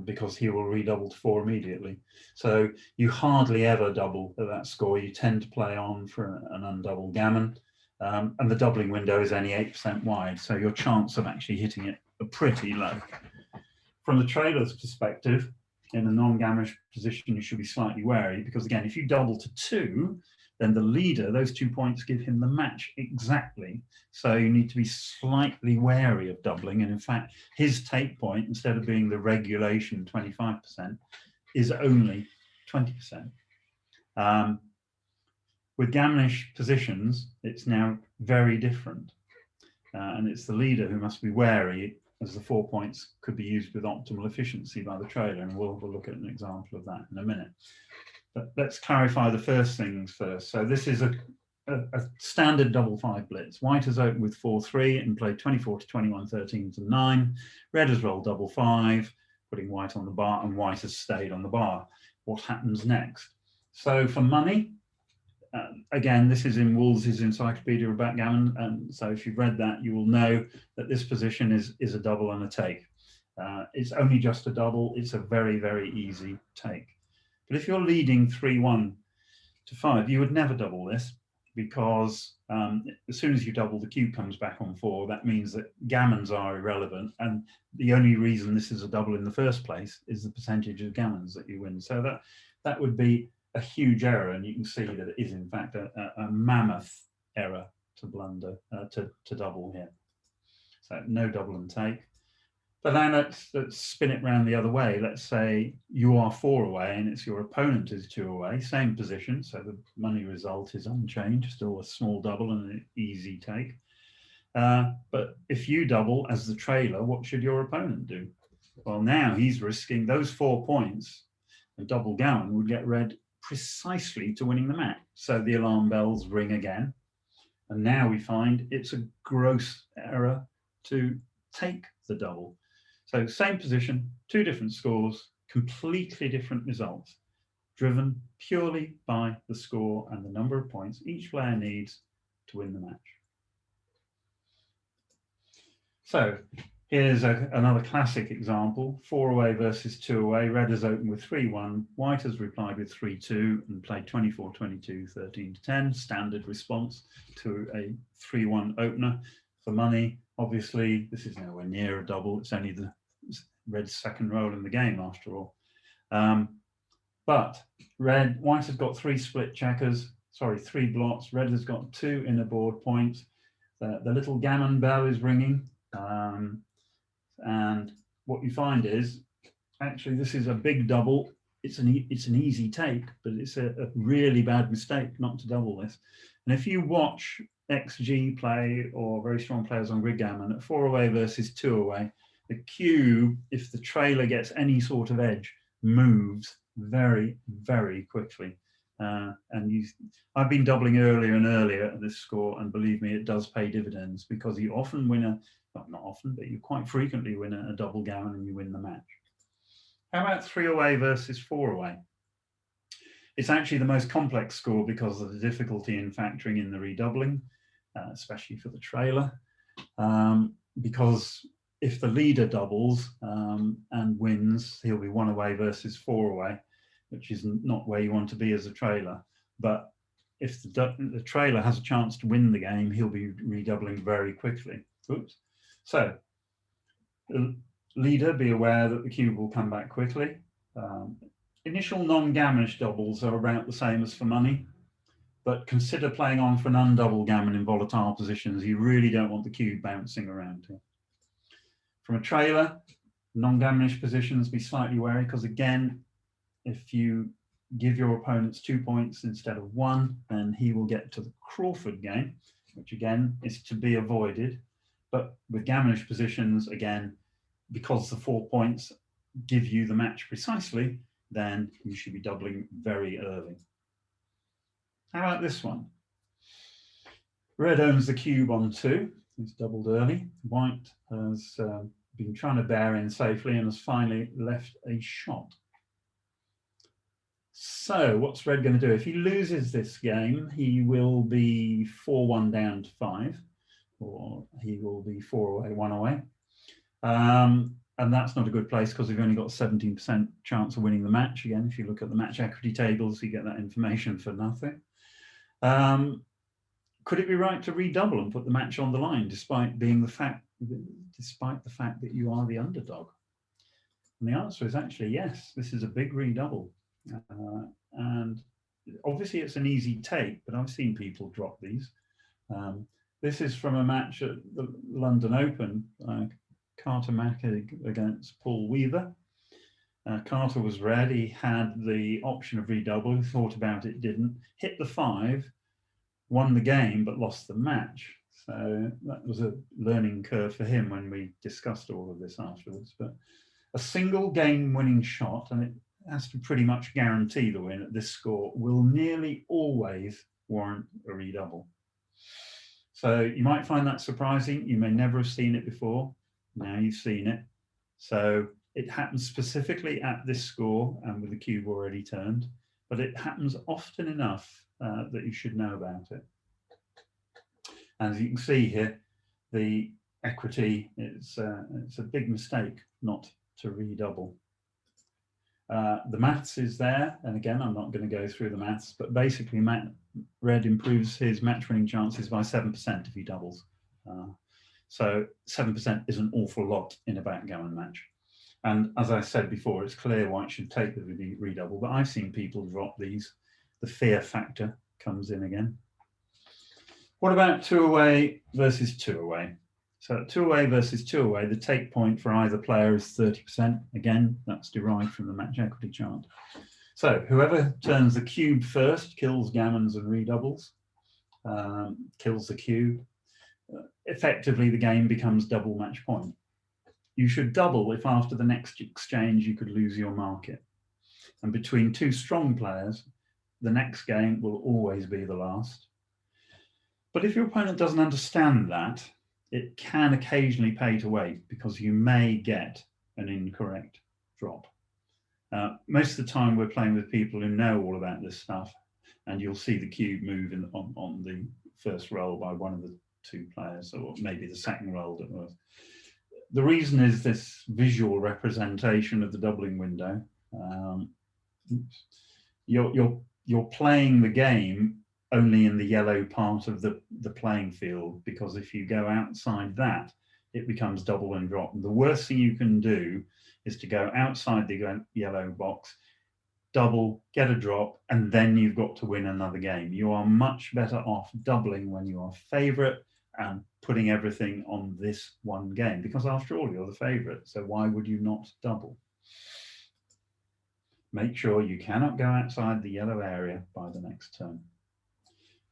because he will redouble to 4 immediately. So you hardly ever double at that score. You tend to play on for an undoubled gammon, and the doubling window is only 8% wide, so your chance of actually hitting it are pretty low. From the trailer's perspective, in a non-gammish position, you should be slightly wary, because again, if you double to 2, then the leader, those 2 points give him the match exactly. So you need to be slightly wary of doubling. And in fact, his take point, instead of being the regulation 25%, is only 20%. With gammonish positions, it's now very different. And it's the leader who must be wary, as the 4 points could be used with optimal efficiency by the trailer. And we'll look at an example of that in a minute. But let's clarify the first things first. So this is a standard double 5 blitz. White has opened with 4-3 and played 24 to 21, 13 to 9. Red has rolled double 5, putting white on the bar, and white has stayed on the bar. What happens next? So for money, again, this is in Wolves' Encyclopedia of Backgammon, and so if you've read that, you will know that this position is a double and a take. It's only just a double. It's a very, very easy take. But if you're leading 3-1 to 5, you would never double this, because as soon as you double, the cube comes back on 4. That means that gammons are irrelevant, and the only reason this is a double in the first place is the percentage of gammons that you win. So that would be a huge error, and you can see that it is in fact a mammoth error to blunder, to double here. So no double and take. But now let's spin it round the other way. Let's say you are 4 away and it's your opponent is 2 away, same position, so the money result is unchanged, still a small double and an easy take. But if you double as the trailer, what should your opponent do? Well, now he's risking those 4 points. A double gammon would get red precisely to winning the match. So the alarm bells ring again. And now we find it's a gross error to take the double. So same position, 2 different scores, completely different results, driven purely by the score and the number of points each player needs to win the match. So here's another classic example, 4 away versus 2 away. Red has opened with 3-1. White has replied with 3-2 and played 24-22, 13-10. Standard response to a 3-1 opener. For money, obviously, this is nowhere near a double. It's only the Red's second roll in the game, after all. But White has got 3 split checkers, 3 blots. Red has got 2 inner board points. The little gammon bell is ringing. And what you find is, actually, this is a big double. It's an easy take, but it's a really bad mistake not to double this. And if you watch XG play or very strong players on grid gammon at 4 away versus 2 away, the cube, if the trailer gets any sort of edge, moves very, very quickly. I've been doubling earlier and earlier at this score, and believe me, it does pay dividends, because you often win not often, but you quite frequently win a double gammon and you win the match. How about 3 away versus 4 away? It's actually the most complex score because of the difficulty in factoring in the redoubling, especially for the trailer. Because if the leader doubles and wins, he'll be 1 away versus 4 away, which is not where you want to be as a trailer. But if the trailer has a chance to win the game, he'll be redoubling very quickly. Oops. So, leader, be aware that the cube will come back quickly. Initial non-gammonish doubles are about the same as for money, but consider playing on for an undouble gammon in volatile positions. You really don't want the cube bouncing around here. From a trailer, non-gammonish positions, be slightly wary, because again, if you give your opponents 2 points instead of 1, then he will get to the Crawford game, which again is to be avoided. But with gammonish positions, again, because the 4 points give you the match precisely, then you should be doubling very early. How about this one? Red owns the cube on 2. He's doubled early. White has been trying to bear in safely and has finally left a shot. So what's Red going to do? If he loses this game, he will be 4-1 down to 5. Or he will be 4 away, 1 away. And that's not a good place, because we've only got 17% chance of winning the match. Again, if you look at the match equity tables, you get that information for nothing. Could it be right to redouble and put the match on the line, despite the fact that you are the underdog? And the answer is actually yes, this is a big redouble. And obviously it's an easy take, but I've seen people drop these. This is from a match at the London Open, Carter Mackig against Paul Weaver. Carter was red. He had the option of redouble, thought about it, didn't, hit the 5, won the game, but lost the match. So that was a learning curve for him when we discussed all of this afterwards. But a single game winning shot, and it has to pretty much guarantee the win at this score, will nearly always warrant a redouble. So you might find that surprising. You may never have seen it before. Now you've seen it. So it happens specifically at this score and with the cube already turned, but it happens often enough that you should know about it. As you can see here, the equity, it's a big mistake not to redouble. The maths is there, and again, I'm not going to go through the maths, but basically red improves his match winning chances by 7% if he doubles. So 7% is an awful lot in a backgammon match. And as I said before, it's clear white should take the redouble, but I've seen people drop these. The fear factor comes in again. What about 2 away versus 2 away? So 2 away versus 2 away, the take point for either player is 30%. Again, that's derived from the match equity chart. So whoever turns the cube first kills gammons and redoubles, kills the cube. Effectively, the game becomes double match point. You should double if after the next exchange you could lose your market. And between 2 strong players, the next game will always be the last. But if your opponent doesn't understand that, it can occasionally pay to wait because you may get an incorrect drop. Most of the time we're playing with people who know all about this stuff, and you'll see the cube move on the first roll by one of the 2 players, or maybe the second roll that was. The reason is this visual representation of the doubling window. You're playing the game only in the yellow part of the playing field, because if you go outside that, it becomes double and drop. And the worst thing you can do is to go outside the yellow box, double, get a drop, and then you've got to win another game. You are much better off doubling when you are favourite and putting everything on this one game, because after all, you're the favourite. So why would you not double? Make sure you cannot go outside the yellow area by the next turn.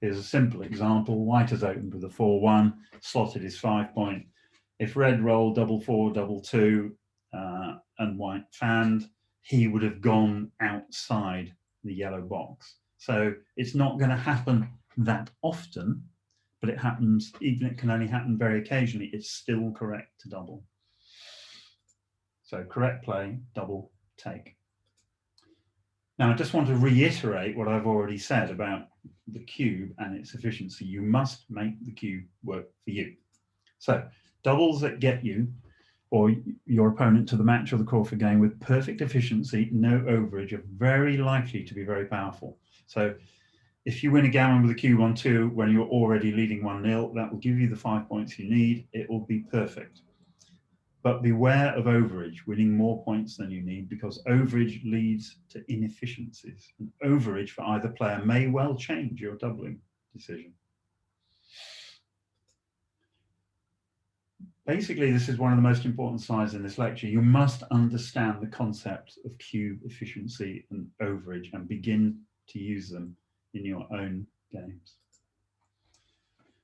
Here's a simple example. White has opened with a 4-1, slotted his 5 point. If red rolled double 4, double 2, and white fanned, he would have gone outside the yellow box. So it's not going to happen that often, but it happens, even it can only happen very occasionally, it's still correct to double. So correct play, double, take. Now, I just want to reiterate what I've already said about the cube and its efficiency. You must make the cube work for you. So doubles that get you or your opponent to the match or the Crawford game with perfect efficiency, no overage, are very likely to be very powerful. So if you win a gammon with a cube on 2 when you're already leading 1-0, that will give you the 5 points you need. It will be perfect. But beware of overage, winning more points than you need, because overage leads to inefficiencies. And overage for either player may well change your doubling decision. Basically, this is one of the most important slides in this lecture. You must understand the concept of cube efficiency and overage and begin to use them in your own games.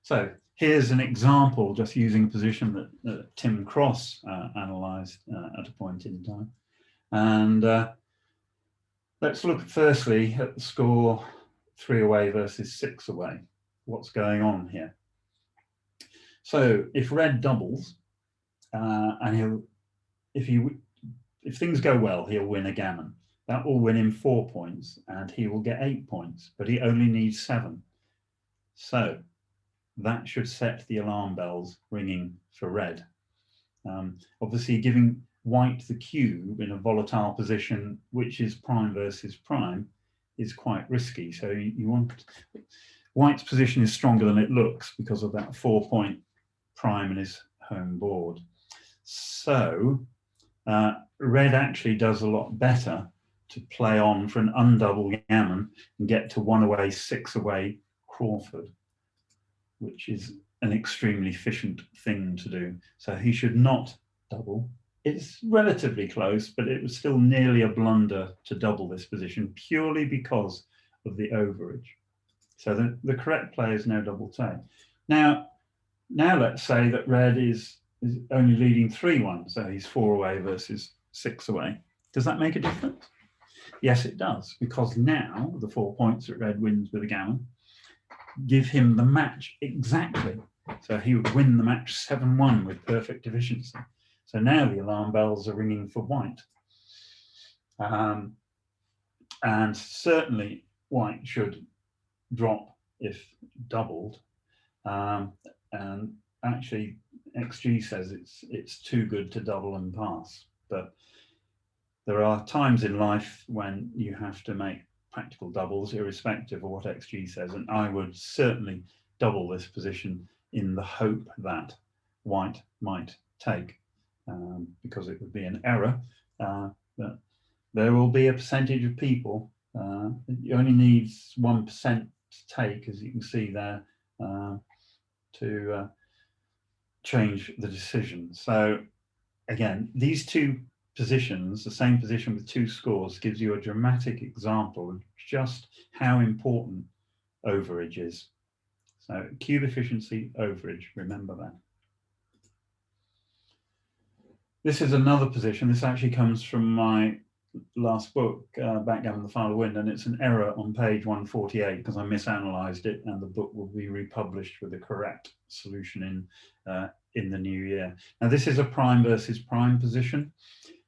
So here's an example, just using a position that Tim Cross analysed at a point in time. And let's look firstly at the score 3 away versus 6 away. What's going on here? So if red doubles, and if things go well, he'll win a gammon. That will win him 4 points, and he will get 8 points, but he only needs 7. So that should set the alarm bells ringing for red. Obviously, giving white the cube in a volatile position, which is prime versus prime, is quite risky. So you want white's position is stronger than it looks because of that 4 point prime in his home board. So Red actually does a lot better to play on for an undouble gammon and get to 1 away, 6 away Crawford, which is an extremely efficient thing to do. So he should not double. It's relatively close, but it was still nearly a blunder to double this position purely because of the overage. So the correct play is no double take. Now let's say that red is only leading 3-1, so he's 4 away versus 6 away. Does that make a difference? Yes, it does, because now the 4 points that red wins with a gammon give him the match exactly. So he would win the match 7-1 with perfect efficiency. So now the alarm bells are ringing for white. And certainly white should drop if doubled. And actually, XG says it's too good to double and pass. But there are times in life when you have to make practical doubles, irrespective of what XG says. And I would certainly double this position in the hope that white might take, because it would be an error. But there will be a percentage of people. It only needs 1% to take, as you can see there, to change the decision. So again, these two positions, the same position with 2 scores, gives you a dramatic example of just how important overage is. So cube efficiency, overage, remember that. This is another position. This actually comes from my last book, Backgammon the Final Win, and it's an error on page 148 because I misanalyzed it, and the book will be republished with the correct solution in the new year. Now, this is a prime versus prime position,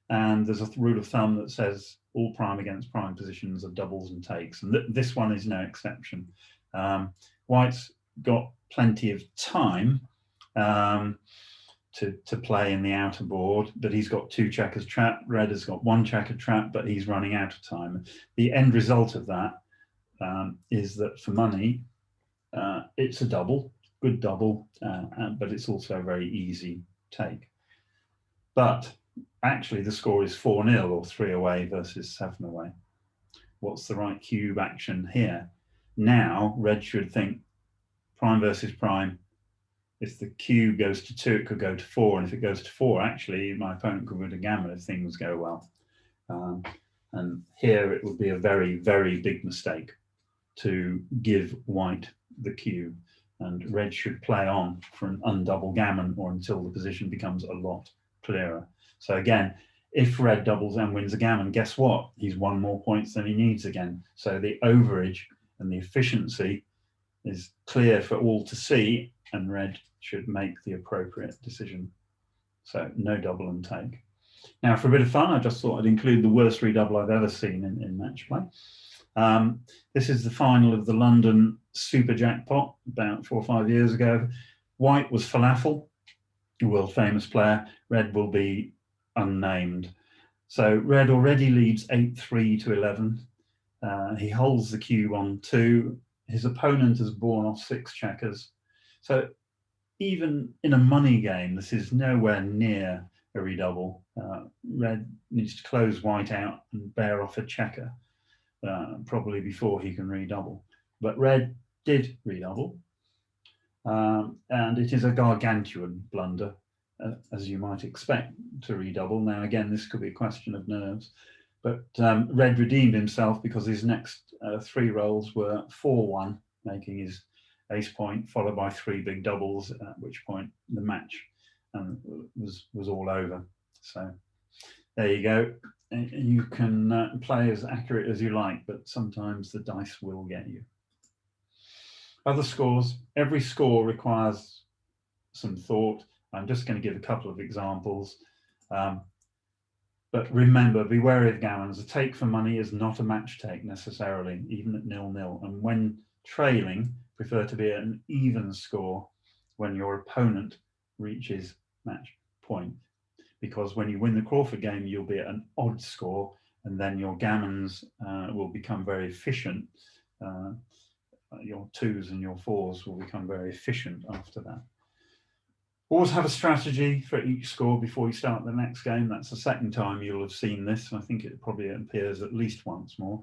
and there's a rule of thumb that says all prime against prime positions are doubles and takes, and this one is no exception. White's got plenty of time to play in the outer board, but he's got 2 checkers trap. Red has got 1 checker trap, but he's running out of time. The end result of that is that for money, it's a double, good double, but it's also a very easy take. But actually the score is 4-0 or 3 away versus 7 away. What's the right cube action here? Now red should think prime versus prime. If the cube goes to 2, it could go to 4, and if it goes to 4, actually my opponent could win a gammon if things go well. And here it would be a very, very big mistake to give white the cube, and red should play on for an undouble gammon or until the position becomes a lot clearer. So again, if red doubles and wins a gammon, guess what? He's 1 more points than he needs again. So the overage and the efficiency is clear for all to see, and red should make the appropriate decision. So no double and take. Now, for a bit of fun, I just thought I'd include the worst redouble I've ever seen in match play. This is the final of the London Super Jackpot about 4 or 5 years ago. White was Falafel, a world famous player. Red will be unnamed. So red already leads 8-3 to 11. He holds the cube on 2. His opponent has borne off 6 checkers. So even in a money game, this is nowhere near a redouble. Red needs to close white out and bear off a checker, probably before he can redouble. But red did redouble, and it is a gargantuan blunder, as you might expect to redouble. Now, again, this could be a question of nerves, but red redeemed himself because his next 3 rolls were 4-1, making his ace point, followed by 3 big doubles, at which point the match was all over. So there you go. You can play as accurate as you like, but sometimes the dice will get you. Other scores. Every score requires some thought. I'm just going to give a couple of examples. But remember, be wary of gammons. A take for money is not a match take necessarily, even at 0-0. And when trailing, prefer to be at an even score when your opponent reaches match point. Because when you win the Crawford game, you'll be at an odd score, and then your gammons will become very efficient. Your 2s and your 4s will become very efficient after that. Always have a strategy for each score before you start the next game. That's the second time you'll have seen this. I think it probably appears at least once more.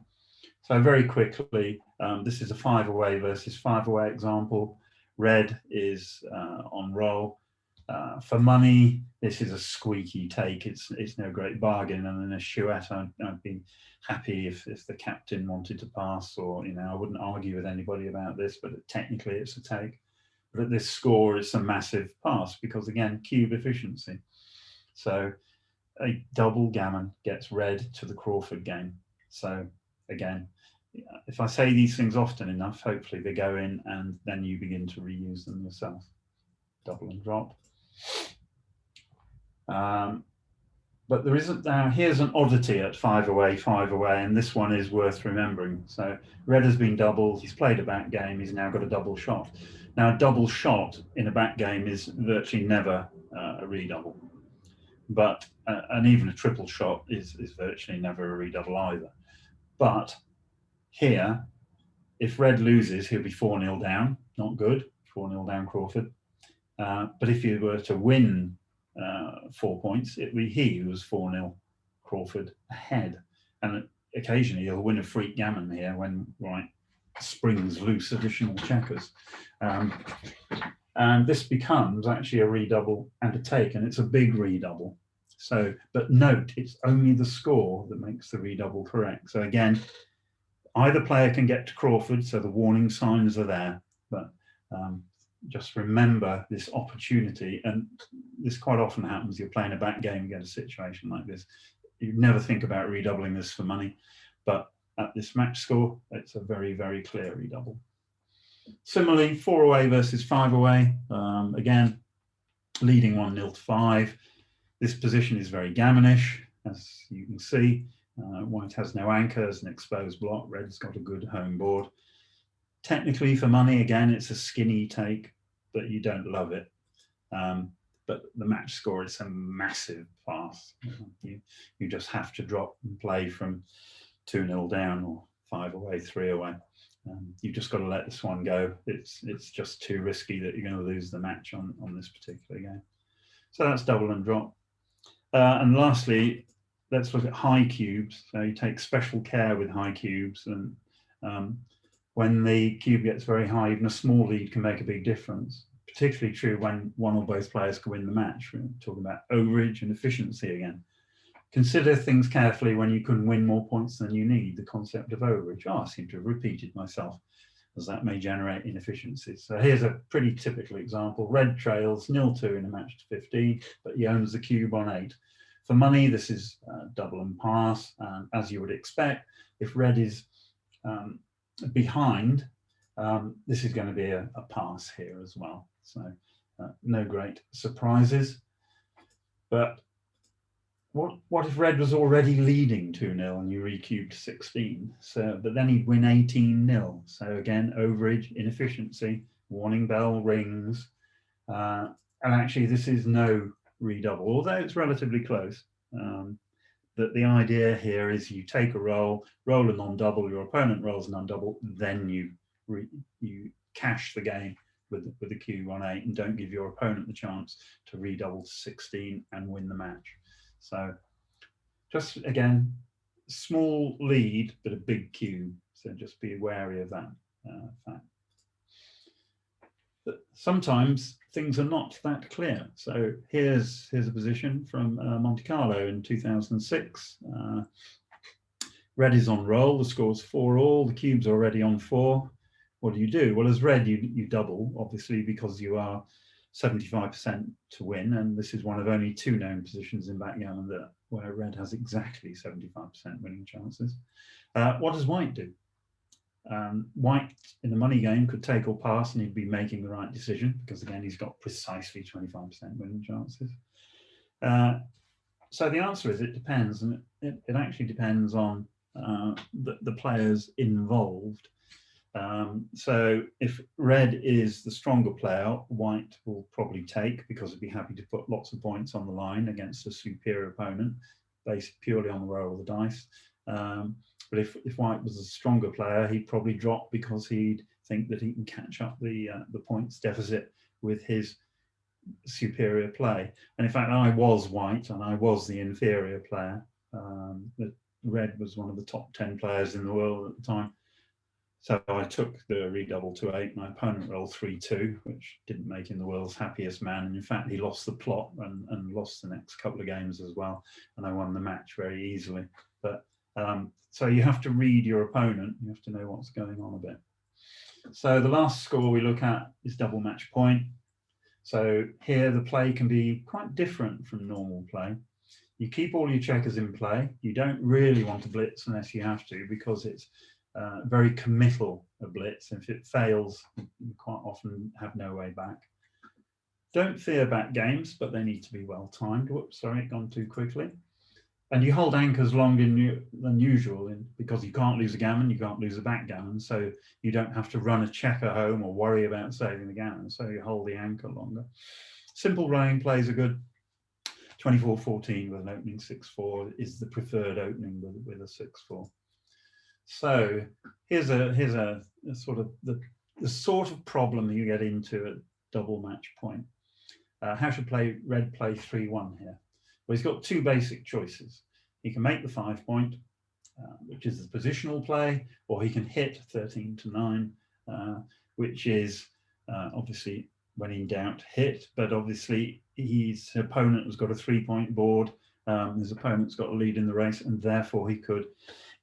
So very quickly, this is a 5 away versus 5 away example. Red is on roll. For money, this is a squeaky take. It's no great bargain. And in a chouette, I'd be happy if the captain wanted to pass, or I wouldn't argue with anybody about this, but technically it's a take. But at this score, it's a massive pass because, again, cube efficiency. So a double gammon gets red to the Crawford game. So again, if I say these things often enough, hopefully they go in and then you begin to reuse them yourself. Double and drop. But there isn't now. Here's an oddity at 5 away, and this one is worth remembering. So red has been doubled. He's played a back game. He's now got a double shot. Now, a double shot in a back game is virtually never a redouble, but and even a triple shot is virtually never a redouble either. But here, if red loses, he'll be 4-0 down. Not good. 4-0 down Crawford. But if you were to win 4 points, it would be he who was 4-0 Crawford ahead. And occasionally he'll win a freak gammon here when White springs loose additional checkers. And this becomes actually a redouble and a take, and it's a big redouble. So, but note, it's only the score that makes the redouble correct. So again, either player can get to Crawford, so the warning signs are there, but just remember this opportunity, and this quite often happens. You're playing a back game, you get a situation like this. You never think about redoubling this for money, but at this match score, it's a very, very clear redouble. Similarly, 4 away versus 5 away. Again, leading 1-0 to 5. This position is very gammonish, as you can see. White has no anchors, an exposed block. Red's got a good home board. Technically, for money, again, it's a skinny take, but you don't love it. But the match score is a massive pass. You just have to drop and play from 2-0 down or 5 away, 3 away. You've just got to let this one go. It's just too risky that you're going to lose the match on this particular game. So that's double and drop. And lastly, let's look at high cubes. So you take special care with high cubes, and when the cube gets very high, even a small lead can make a big difference. Particularly true when one or both players can win the match. We're talking about overage and efficiency again. Consider things carefully when you can win more points than you need. The concept of overage. I seem to have repeated myself, as that may generate inefficiencies. So here's a pretty typical example. Red trails 0-2 in a match to 15, but he owns the cube on 8. For money, this is double and pass. As you would expect, if red is behind, this is going to be a pass here as well. So no great surprises. But what if red was already leading 2-0 and you recubed 16? So, but then he'd win 18-0. So again, overage, inefficiency, warning bell rings. And actually, this is no redouble, although it's relatively close. That the idea here is you take a roll a non-double, your opponent rolls a non-double, then you cash the game with the cube on 8 and don't give your opponent the chance to redouble to 16 and win the match. So just again, small lead, but a big cube. So just be wary of that fact. But sometimes things are not that clear. So here's a position from Monte Carlo in 2006. Red is on roll, the score's 4-all, the cube's already on 4. What do? Well, as red, you double, obviously, because you are 75% to win, and this is one of only 2 known positions in backgammon where red has exactly 75% winning chances. What does white do? White in the money game could take or pass, and he'd be making the right decision because, again, he's got precisely 25% winning chances. So the answer is it depends, and it actually depends on the players involved. So if red is the stronger player, white will probably take because he'd be happy to put lots of points on the line against a superior opponent based purely on the roll of the dice. But if white was a stronger player, he'd probably drop because he'd think that he can catch up the points deficit with his superior play. And in fact, I was white and I was the inferior player. The red was one of the top 10 players in the world at the time. So I took the redouble to 8. My opponent rolled 3-2, which didn't make him the world's happiest man. And in fact, he lost the plot and lost the next couple of games as well. And I won the match very easily. But so you have to read your opponent. You have to know what's going on a bit. So the last score we look at is double match point. So here the play can be quite different from normal play. You keep all your checkers in play. You don't really want to blitz unless you have to, because it's very committal, a blitz. If it fails, you quite often have no way back. Don't fear back games, but they need to be well timed. Whoops, sorry, gone too quickly. And you hold anchors longer than usual because you can't lose a gammon, you can't lose a backgammon, so you don't have to run a checker home or worry about saving the gammon, so you hold the anchor longer. Simple running plays are good. 24-14 with an opening 6-4 is the preferred opening with a 6-4. So here's a sort of the sort of problem that you get into at double match point. How should red play 3-1 here? Well, he's got two basic choices. He can make the 5 point, which is the positional play, or he can hit 13-9, which is obviously, when in doubt, hit. But obviously, his opponent has got a 3-point board. His opponent's got a lead in the race, and therefore he could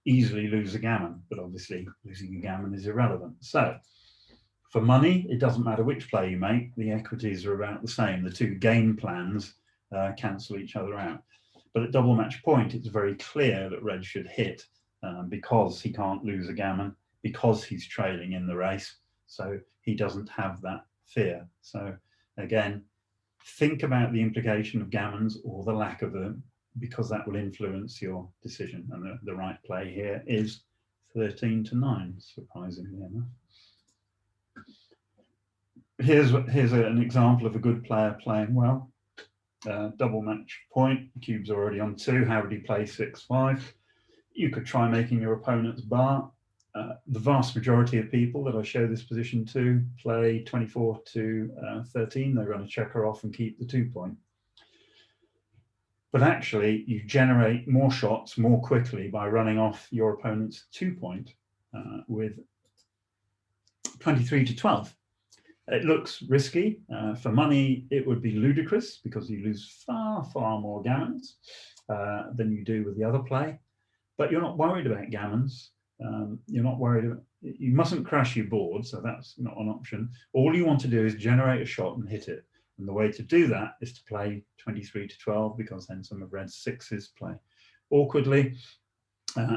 easily lose a gammon. But obviously, losing a gammon is irrelevant. So, for money, it doesn't matter which play you make. The equities are about the same. The two game plans cancel each other out. But at double match point, it's very clear that red should hit because he can't lose a gammon, because he's trailing in the race. So he doesn't have that fear. So again, think about the implication of gammons or the lack of them, because that will influence your decision. And the right play here is 13-9, surprisingly enough. Here's an example of a good player playing well. Double match point, the cube's already on 2. How would he play 6-5? You could try making your opponent's bar. The vast majority of people that I show this position to play 24-13. They run a checker off and keep the 2 point. But actually, you generate more shots more quickly by running off your opponent's 2 point with 23-12. It looks risky. For money, it would be ludicrous because you lose far, far more gammons than you do with the other play. But you're not worried about gammons. You're not worried about, you mustn't crash your board, so that's not an option. All you want to do is generate a shot and hit it. And the way to do that is to play 23-12, because then some of red's 6s play awkwardly.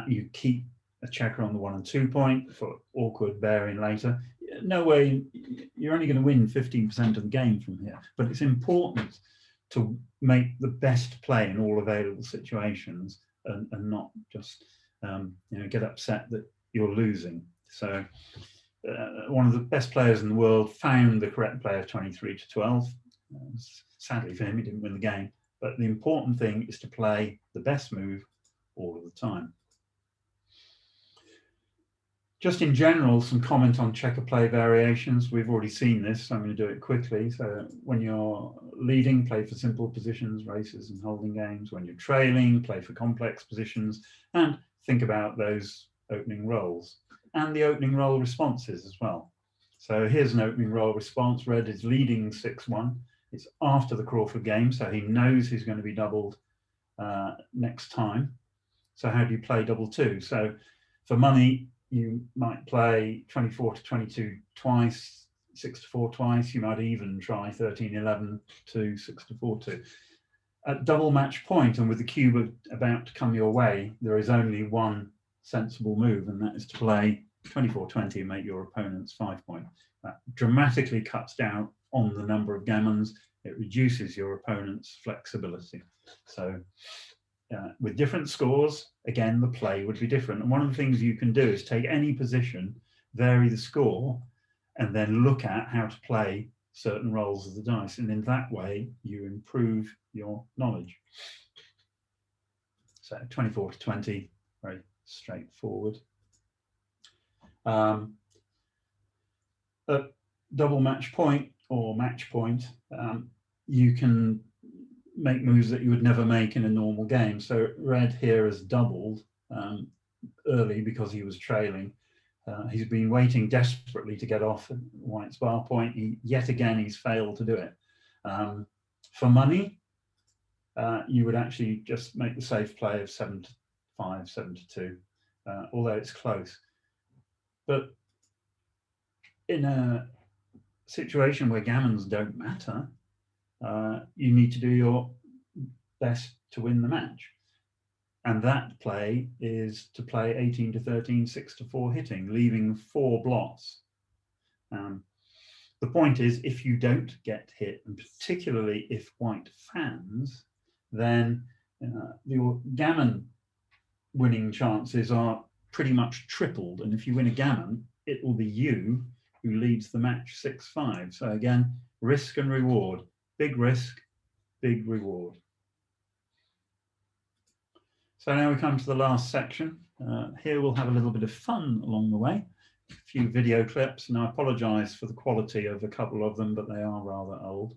You keep a checker on the 1 and 2 point for awkward bearing later. No way, you're only going to win 15% of the game from here. But it's important to make the best play in all available situations and not just get upset that you're losing. So one of the best players in the world found the correct play of 23-12. Sadly for him, he didn't win the game. But the important thing is to play the best move all of the time. Just in general, some comment on checker play variations. We've already seen this, so I'm going to do it quickly. So when you're leading, play for simple positions, races and holding games. When you're trailing, play for complex positions, and think about those opening rolls and the opening roll responses as well. So here's an opening roll response. Red is leading 6-1. It's after the Crawford game, so he knows he's going to be doubled next time. So how do you play double 2? So for money, you might play 24-22 twice, 6-4 twice. You might even try 13-11 to 6-4-2. At double match point, and with the cube about to come your way, there is only one sensible move, and that is to play 24-20 and make your opponent's 5 point. That dramatically cuts down on the number of gammons. It reduces your opponent's flexibility. So with different scores, again, the play would be different. And one of the things you can do is take any position, vary the score, and then look at how to play certain rolls of the dice. And in that way, you improve your knowledge. So 24-20, very straightforward. At double match point or match point, you can make moves that you would never make in a normal game. So red here has doubled early because he was trailing. He's been waiting desperately to get off white's bar point. Yet again, he's failed to do it. For money, you would actually just make the safe play of 7-5, 7-2, although it's close. But in a situation where gammons don't matter, you need to do your best to win the match. And that play is to play 18-13, 6-4 hitting, leaving 4 blots. The point is, if you don't get hit, and particularly if white fans, then your gammon winning chances are pretty much tripled. And if you win a gammon, it will be you who leads the match 6-5. So again, risk and reward. Big risk, big reward. So now we come to the last section. Here we'll have a little bit of fun along the way. A few video clips, and I apologise for the quality of a couple of them, but they are rather old.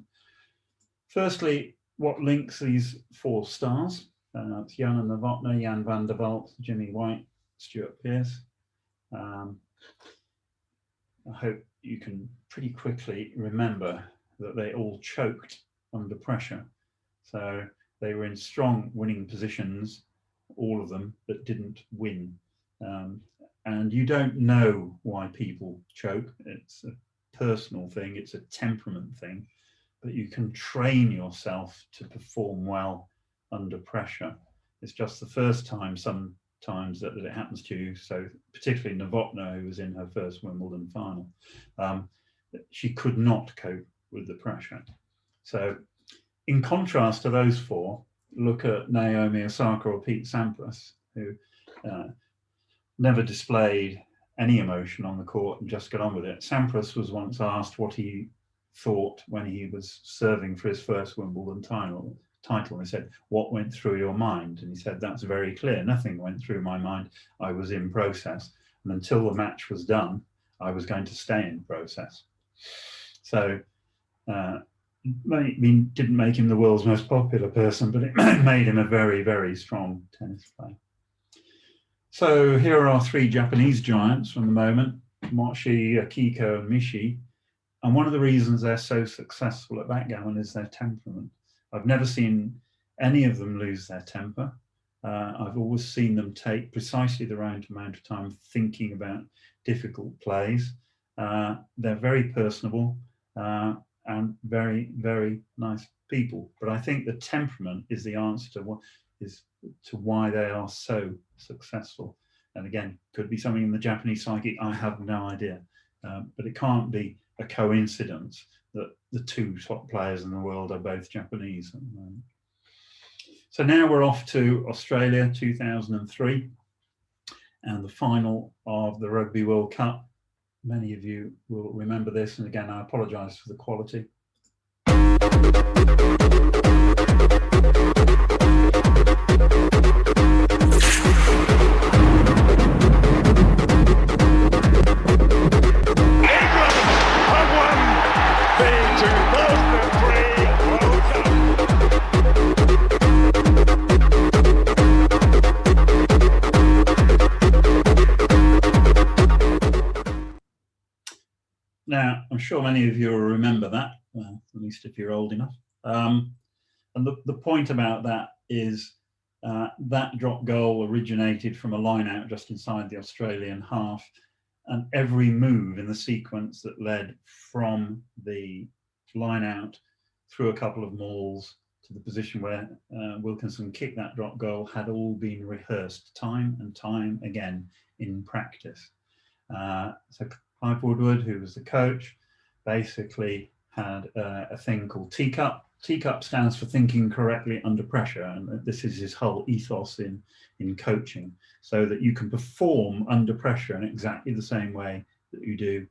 Firstly, what links these 4 stars? It's Jan Novotny, Jan van der Walt, Jimmy White, Stuart Pearce. I hope you can pretty quickly remember that they all choked under pressure. So they were in strong winning positions, all of them, but didn't win. And you don't know why people choke. It's a personal thing, it's a temperament thing, but you can train yourself to perform well under pressure. It's just the first time sometimes that it happens to you. So particularly Novotná, who was in her first Wimbledon final, she could not cope with the pressure. So in contrast to those 4, look at Naomi Osaka or Pete Sampras, who never displayed any emotion on the court and just got on with it. Sampras was once asked what he thought when he was serving for his first Wimbledon title. He said, "What went through your mind?" And he said, "That's very clear. Nothing went through my mind. I was in process. And until the match was done, I was going to stay in process." So didn't make him the world's most popular person, but it made him a very, very strong tennis player. So here are our 3 Japanese giants from the moment, Mochi, Akiko, and Mishi. And one of the reasons they're so successful at backgammon is their temperament. I've never seen any of them lose their temper. I've always seen them take precisely the right amount of time thinking about difficult plays. They're very personable and very, very nice people. But I think the temperament is the answer to why they are so successful. And again, could be something in the Japanese psyche, I have no idea. But it can't be a coincidence that the 2 top players in the world are both Japanese at the moment. So now we're off to Australia 2003 and the final of the Rugby World Cup. Many of you will remember this, and again, I apologise for the quality. Now, I'm sure many of you will remember that, well, at least if you're old enough. And the point about that is that drop goal originated from a line out just inside the Australian half, and every move in the sequence that led from the line out through a couple of mauls to the position where Wilkinson kicked that drop goal had all been rehearsed time and time again in practice. So Clive Woodward, who was the coach, basically had a thing called teacup. Teacup stands for thinking correctly under pressure, and this is his whole ethos in coaching, so that you can perform under pressure in exactly the same way that you do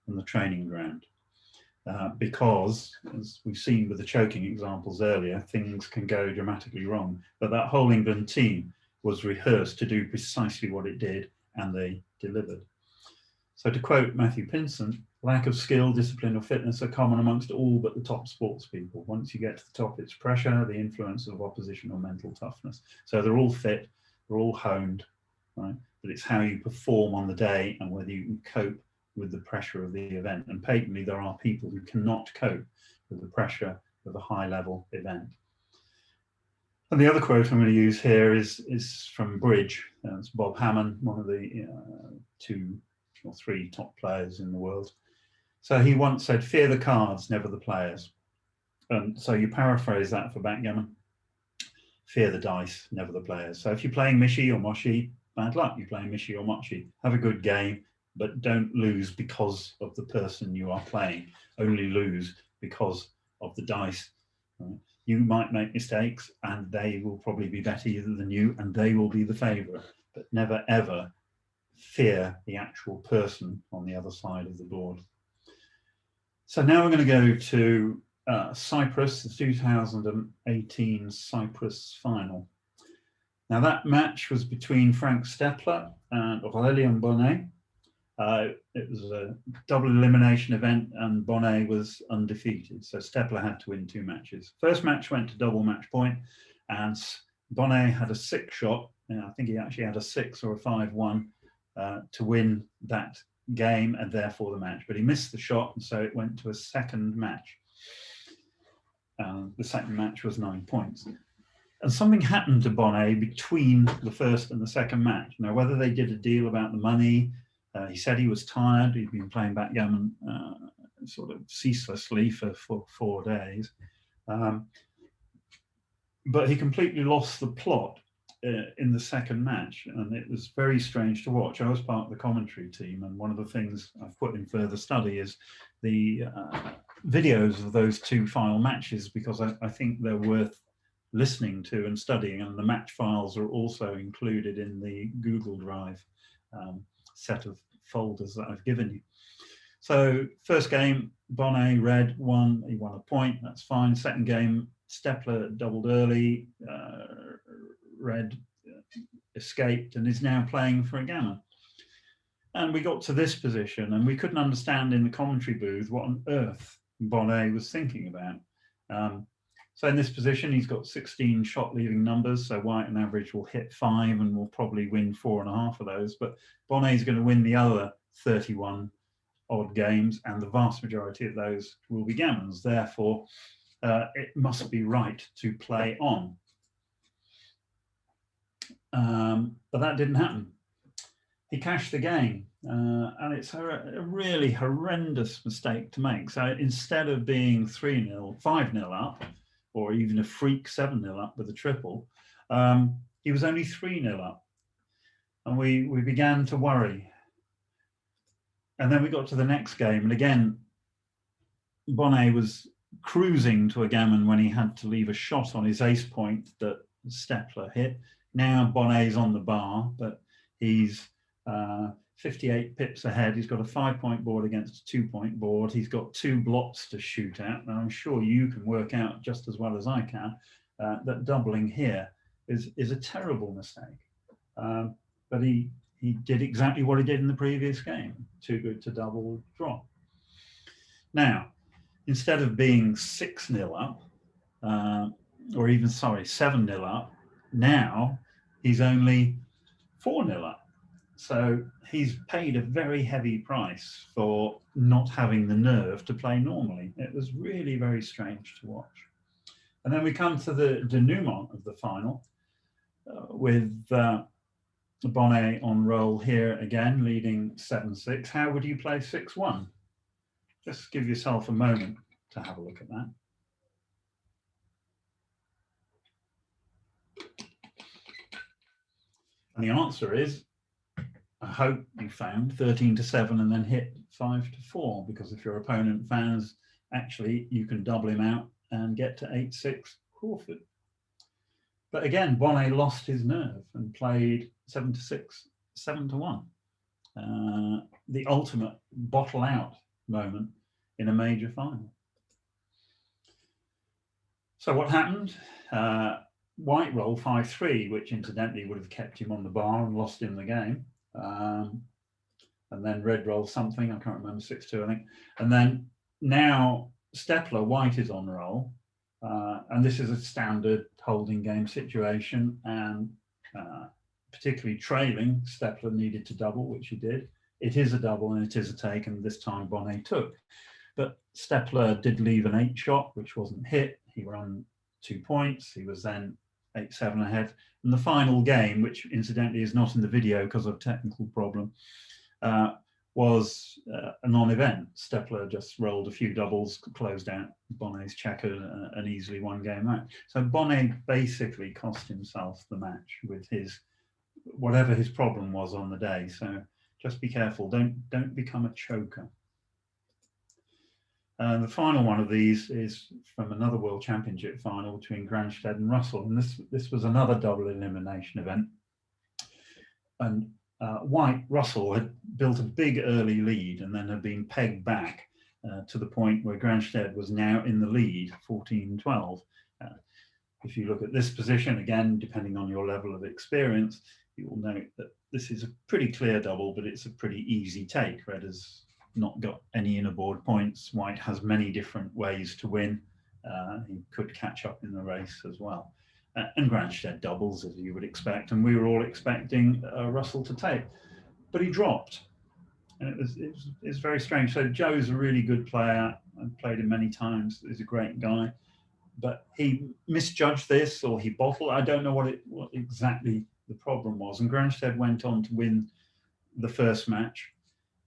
on the training ground. Because, as we've seen with the choking examples earlier, things can go dramatically wrong. But that whole England team was rehearsed to do precisely what it did, and they delivered. So to quote Matthew Pinson, Lack of skill, discipline, or fitness are common amongst all but the top sports people. Once you get to the top, it's pressure, the influence of opposition, or mental toughness. So they're all fit, they're all honed, right? But it's how you perform on the day and whether you can cope with the pressure of the event. And patently, there are people who cannot cope with the pressure of a high-level event. And the other quote I'm going to use here is from Bridge. It's Bob Hammond, one of the 2 or 3 top players in the world. So he once said, "Fear the cards, never the players." And so you paraphrase that for backgammon: fear the dice, never the players. So if you're playing Mishi or Moshi, bad luck. You're playing Mishi or Mochi. Have a good game, but don't lose because of the person you are playing. Only lose because of the dice. Right? You might make mistakes, and they will probably be better than you, and they will be the favourite. But never, ever fear the actual person on the other side of the board. So now we're going to go to Cyprus, the 2018 Cyprus final. Now that match was between Frank Stepler and Aurélien Bonnet. It was a double elimination event, and Bonnet was undefeated. So Stepler had to win 2 matches. First match went to double match point, and Bonnet had a 6 shot. I think he actually had a 6 or a 5-1 to win that game and therefore the match. But he missed the shot, and so it went to a second match. The second match was 9 points. And something happened to Bonnet between the first and the second match. Now, whether they did a deal about the money, he said he was tired. He'd been playing backgammon sort of ceaselessly for 4 days. But he completely lost the plot in the second match, and it was very strange to watch. I was part of the commentary team, and one of the things I've put in further study is the videos of those 2 final matches, because I think they're worth listening to and studying, and the match files are also included in the Google Drive set of folders that I've given you. So first game, Bonnet red won. He won a point. That's fine. Second game, Stepler doubled early. Red escaped and is now playing for a gammon. And we got to this position, and we couldn't understand in the commentary booth what on earth Bonnet was thinking about. So in this position, he's got 16 shot leaving numbers. So white on average will hit 5 and will probably win 4.5 of those. But Bonnet's going to win the other 31 odd games, and the vast majority of those will be gammons. Therefore, it must be right to play on. But that didn't happen. He cashed the game, and it's a really horrendous mistake to make. So instead of being 3-0, 5-0 up, or even a freak 7-0 up with a triple, he was only 3-0 up. And we began to worry. And then we got to the next game, and again, Bonnet was cruising to a gammon when he had to leave a shot on his ace point that Stepler hit. Now Bonnet's on the bar, but he's 58 pips ahead. He's got a 5-point board against a 2-point board. He's got 2 blots to shoot at. And I'm sure you can work out just as well as I can that doubling here is a terrible mistake. But he did exactly what he did in the previous game. Too good to double drop. Now, instead of being 6-0 up, or even, 7-0 up, now he's only 4-0 up. So he's paid a very heavy price for not having the nerve to play normally. It was really very strange to watch. And then we come to the denouement of the final with Bonnet on roll here again, leading 7-6. How would you play 6-1? Just give yourself a moment to have a look at that. And the answer is, I hope you found 13-7 and then hit 5-4, because if your opponent fans, actually you can double him out and get to 8-6 Crawford. But again, Bonnet lost his nerve and played 7-6, 7-1. The ultimate bottle out moment in a major final. So what happened? White rolled 5-3, which incidentally would have kept him on the bar and lost him the game. And and then red roll something, I can't remember, 6-2, I think. And then now Steppler, white is on roll, and this is a standard holding game situation, and particularly trailing, Steppler needed to double, which he did. It is a double and it is a take, and this time Bonnet took. But Steppler did leave an 8 shot, which wasn't hit. He won 2 points. He was then 8-7 ahead. And the final game, which incidentally is not in the video because of a technical problem, was a non-event. Steppler just rolled a few doubles, closed out Bonnet's checker, and easily won game out. So Bonnet basically cost himself the match with his whatever his problem was on the day. So just be careful. Don't become a choker. The final one of these is from another World Championship final between Granstead and Russell, and this was another double elimination event. And white, Russell, had built a big early lead and then had been pegged back to the point where Granstead was now in the lead, 14-12. If you look at this position, again, depending on your level of experience, you will note that this is a pretty clear double, but it's a pretty easy take. Red has not got any inner board points. White has many different ways to win. He could catch up in the race as well. And Granstead doubles, as you would expect, and we were all expecting Russell to take, but he dropped, and it was very strange. So Joe's a really good player. I've played him many times. He's a great guy, but he misjudged this, or he bottled. I don't know what exactly the problem was. And Granstead went on to win the first match,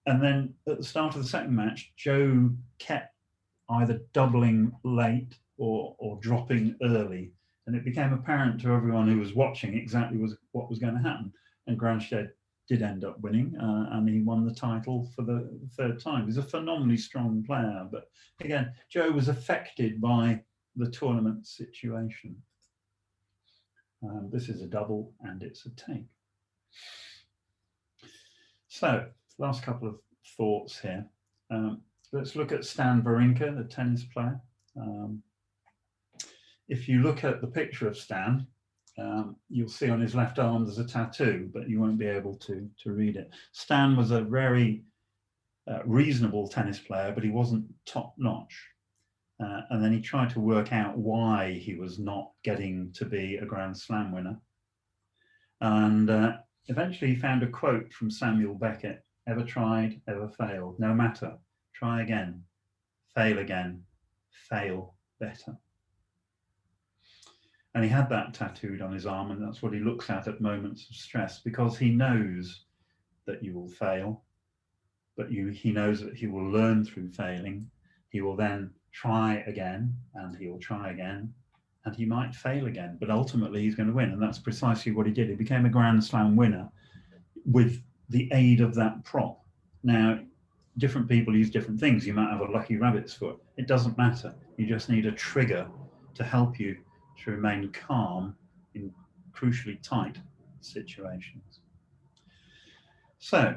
and then at the start of the second match, Joe kept either doubling late or dropping early. And it became apparent to everyone who was watching exactly what was going to happen. And Granstead did end up winning, and he won the title for the third time. He's a phenomenally strong player, but again, Joe was affected by the tournament situation. This is a double and it's a take. So, last couple of thoughts here. Let's look at Stan Wawrinka, the tennis player. If you look at the picture of Stan, you'll see on his left arm there's a tattoo, but you won't be able to read it. Stan was a very reasonable tennis player, but he wasn't top-notch. And then he tried to work out why he was not getting to be a Grand Slam winner. And eventually he found a quote from Samuel Beckett: "Ever tried, ever failed. No matter. Try again, fail better." And he had that tattooed on his arm, and that's what he looks at moments of stress, because he knows that you will fail, but he knows that he will learn through failing. He will then try again, and he will try again, and he might fail again, but ultimately he's going to win. And that's precisely what he did. He became a Grand Slam winner with the aid of that prop. Now, different people use different things. You might have a lucky rabbit's foot. It doesn't matter. You just need a trigger to help you to remain calm in crucially tight situations. So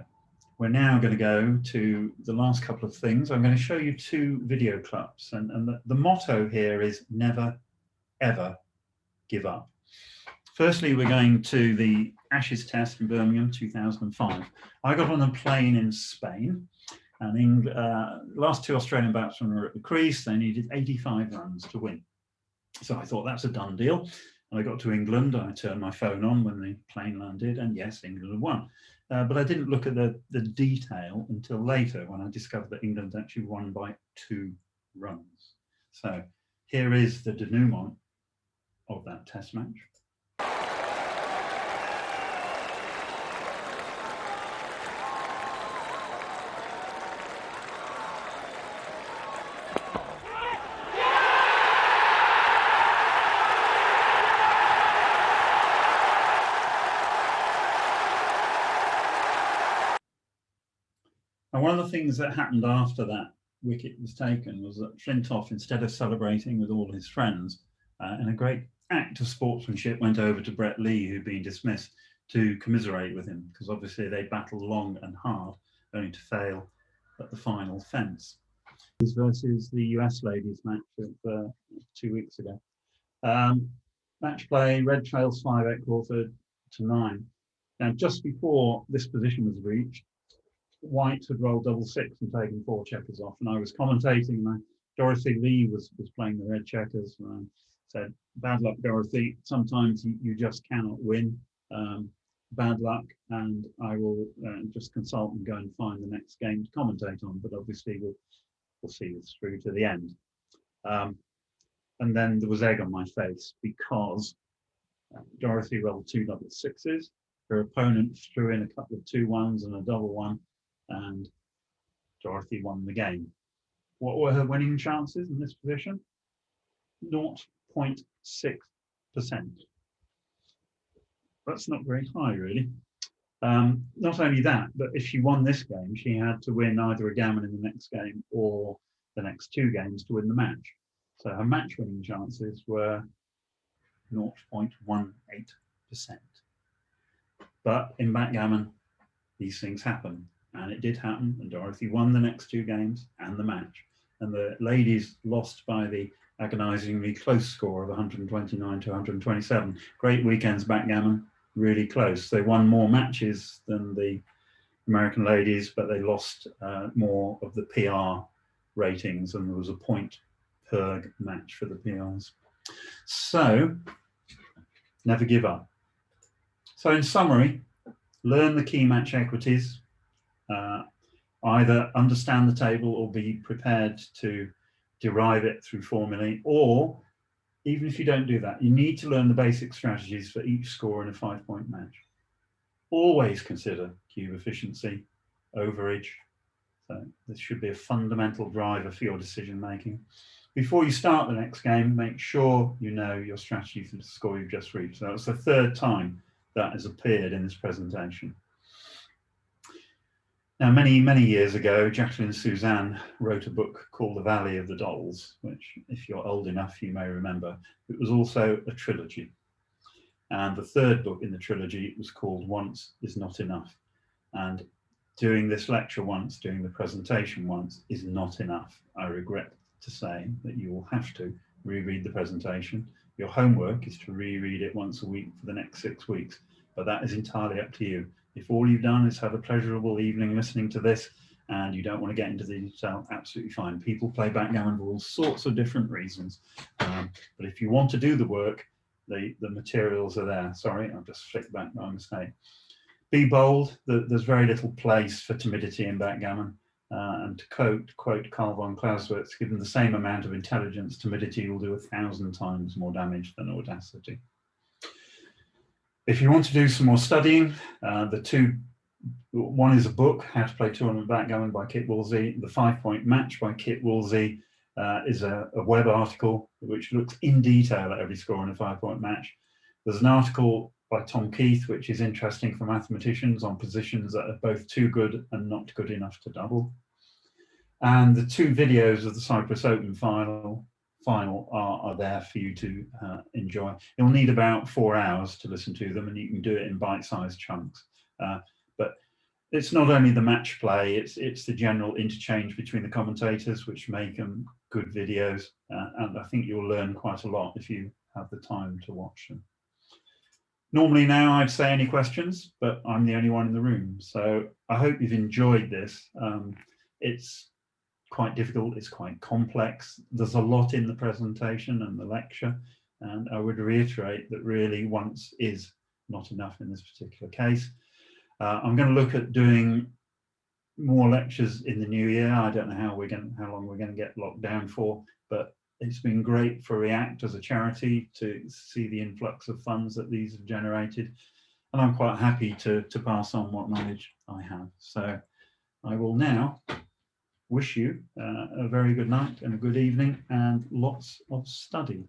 we're now going to go to the last couple of things. I'm going to show you 2 video clips, and the motto here is never, ever give up. Firstly, we're going to the Ashes test in Birmingham 2005. I got on a plane in Spain, and last 2 Australian batsmen were at the crease. They needed 85 runs to win. So I thought that's a done deal. And I got to England. I turned my phone on when the plane landed, and yes, England had won. But I didn't look at the detail until later, when I discovered that England actually won by 2 runs. So here is the denouement of that test match. And one of the things that happened after that wicket was taken was that Flintoff, instead of celebrating with all his friends, in a great act of sportsmanship, went over to Brett Lee, who'd been dismissed, to commiserate with him, because obviously they battled long and hard, only to fail at the final fence. This versus the US ladies match of 2 weeks ago. Match play, red trails 5 at quarter to 9. Now, just before this position was reached, white had rolled double six and taken 4 checkers off, and I was commentating, and Dorothy Lee was playing the red checkers, and I said, "Bad luck, Dorothy. Sometimes you just cannot win. Bad luck, and I will just consult and go and find the next game to commentate on. But obviously, we'll see this through to the end." And then there was egg on my face because Dorothy rolled 2 double sixes. Her opponent threw in a couple of 2-1s and a double one, and Dorothy won the game. What were her winning chances in this position? 0.6%. That's not very high, really. Not only that, but if she won this game, she had to win either a gammon in the next game or the next 2 games to win the match. So her match winning chances were 0.18%. But in backgammon, these things happen, and it did happen, and Dorothy won the next 2 games and the match. And the ladies lost by the agonizingly close score of 129 to 127. Great weekends backgammon, really close. They won more matches than the American ladies, but they lost more of the PR ratings, and there was a point per match for the PRs. So, never give up. So in summary, learn the key match equities, either understand the table or be prepared to derive it through formulae, or even if you don't do that, you need to learn the basic strategies for each score in a 5-point match. Always consider cube efficiency, overage. So this should be a fundamental driver for your decision making. Before you start the next game, make sure you know your strategy for the score you've just reached. So that's the 3rd time that has appeared in this presentation. Now, many, many years ago, Jacqueline Suzanne wrote a book called The Valley of the Dolls, which, if you're old enough, you may remember. It was also a trilogy. And the 3rd book in the trilogy was called Once is Not Enough. And doing this lecture once, doing the presentation once, is not enough. I regret to say that you will have to reread the presentation. Your homework is to reread it once a week for the next 6 weeks, but that is entirely up to you. If all you've done is have a pleasurable evening listening to this and you don't want to get into the detail, absolutely fine. People play backgammon for all sorts of different reasons. But if you want to do the work, the materials are there. Sorry, I've just flicked back by mistake. Be bold. There's very little place for timidity in backgammon. And to quote Carl von Clausewitz, given the same amount of intelligence, timidity will do 1,000 times more damage than audacity. If you want to do some more studying, one is a book, How to Play Tournament Backgammon by Kit Woolsey. The 5-point Match by Kit Woolsey is a web article which looks in detail at every score in a 5-point match. There's an article by Tom Keith, which is interesting for mathematicians on positions that are both too good and not good enough to double. And the 2 videos of the Cyprus Open final are there for you to enjoy. You'll need about 4 hours to listen to them, and you can do it in bite-sized chunks. But it's not only the match play, it's the general interchange between the commentators which make them good videos. And I think you'll learn quite a lot if you have the time to watch them. Normally now I'd say any questions, but I'm the only one in the room. So I hope you've enjoyed this. It's quite difficult, it's quite complex. There's a lot in the presentation and the lecture, and I would reiterate that really once is not enough in this particular case. I'm going to look at doing more lectures in the new year. I don't know how long we're going to get locked down for, but it's been great for React as a charity to see the influx of funds that these have generated, and I'm quite happy to pass on what knowledge I have. So I will now wish you a very good night and a good evening and lots of study.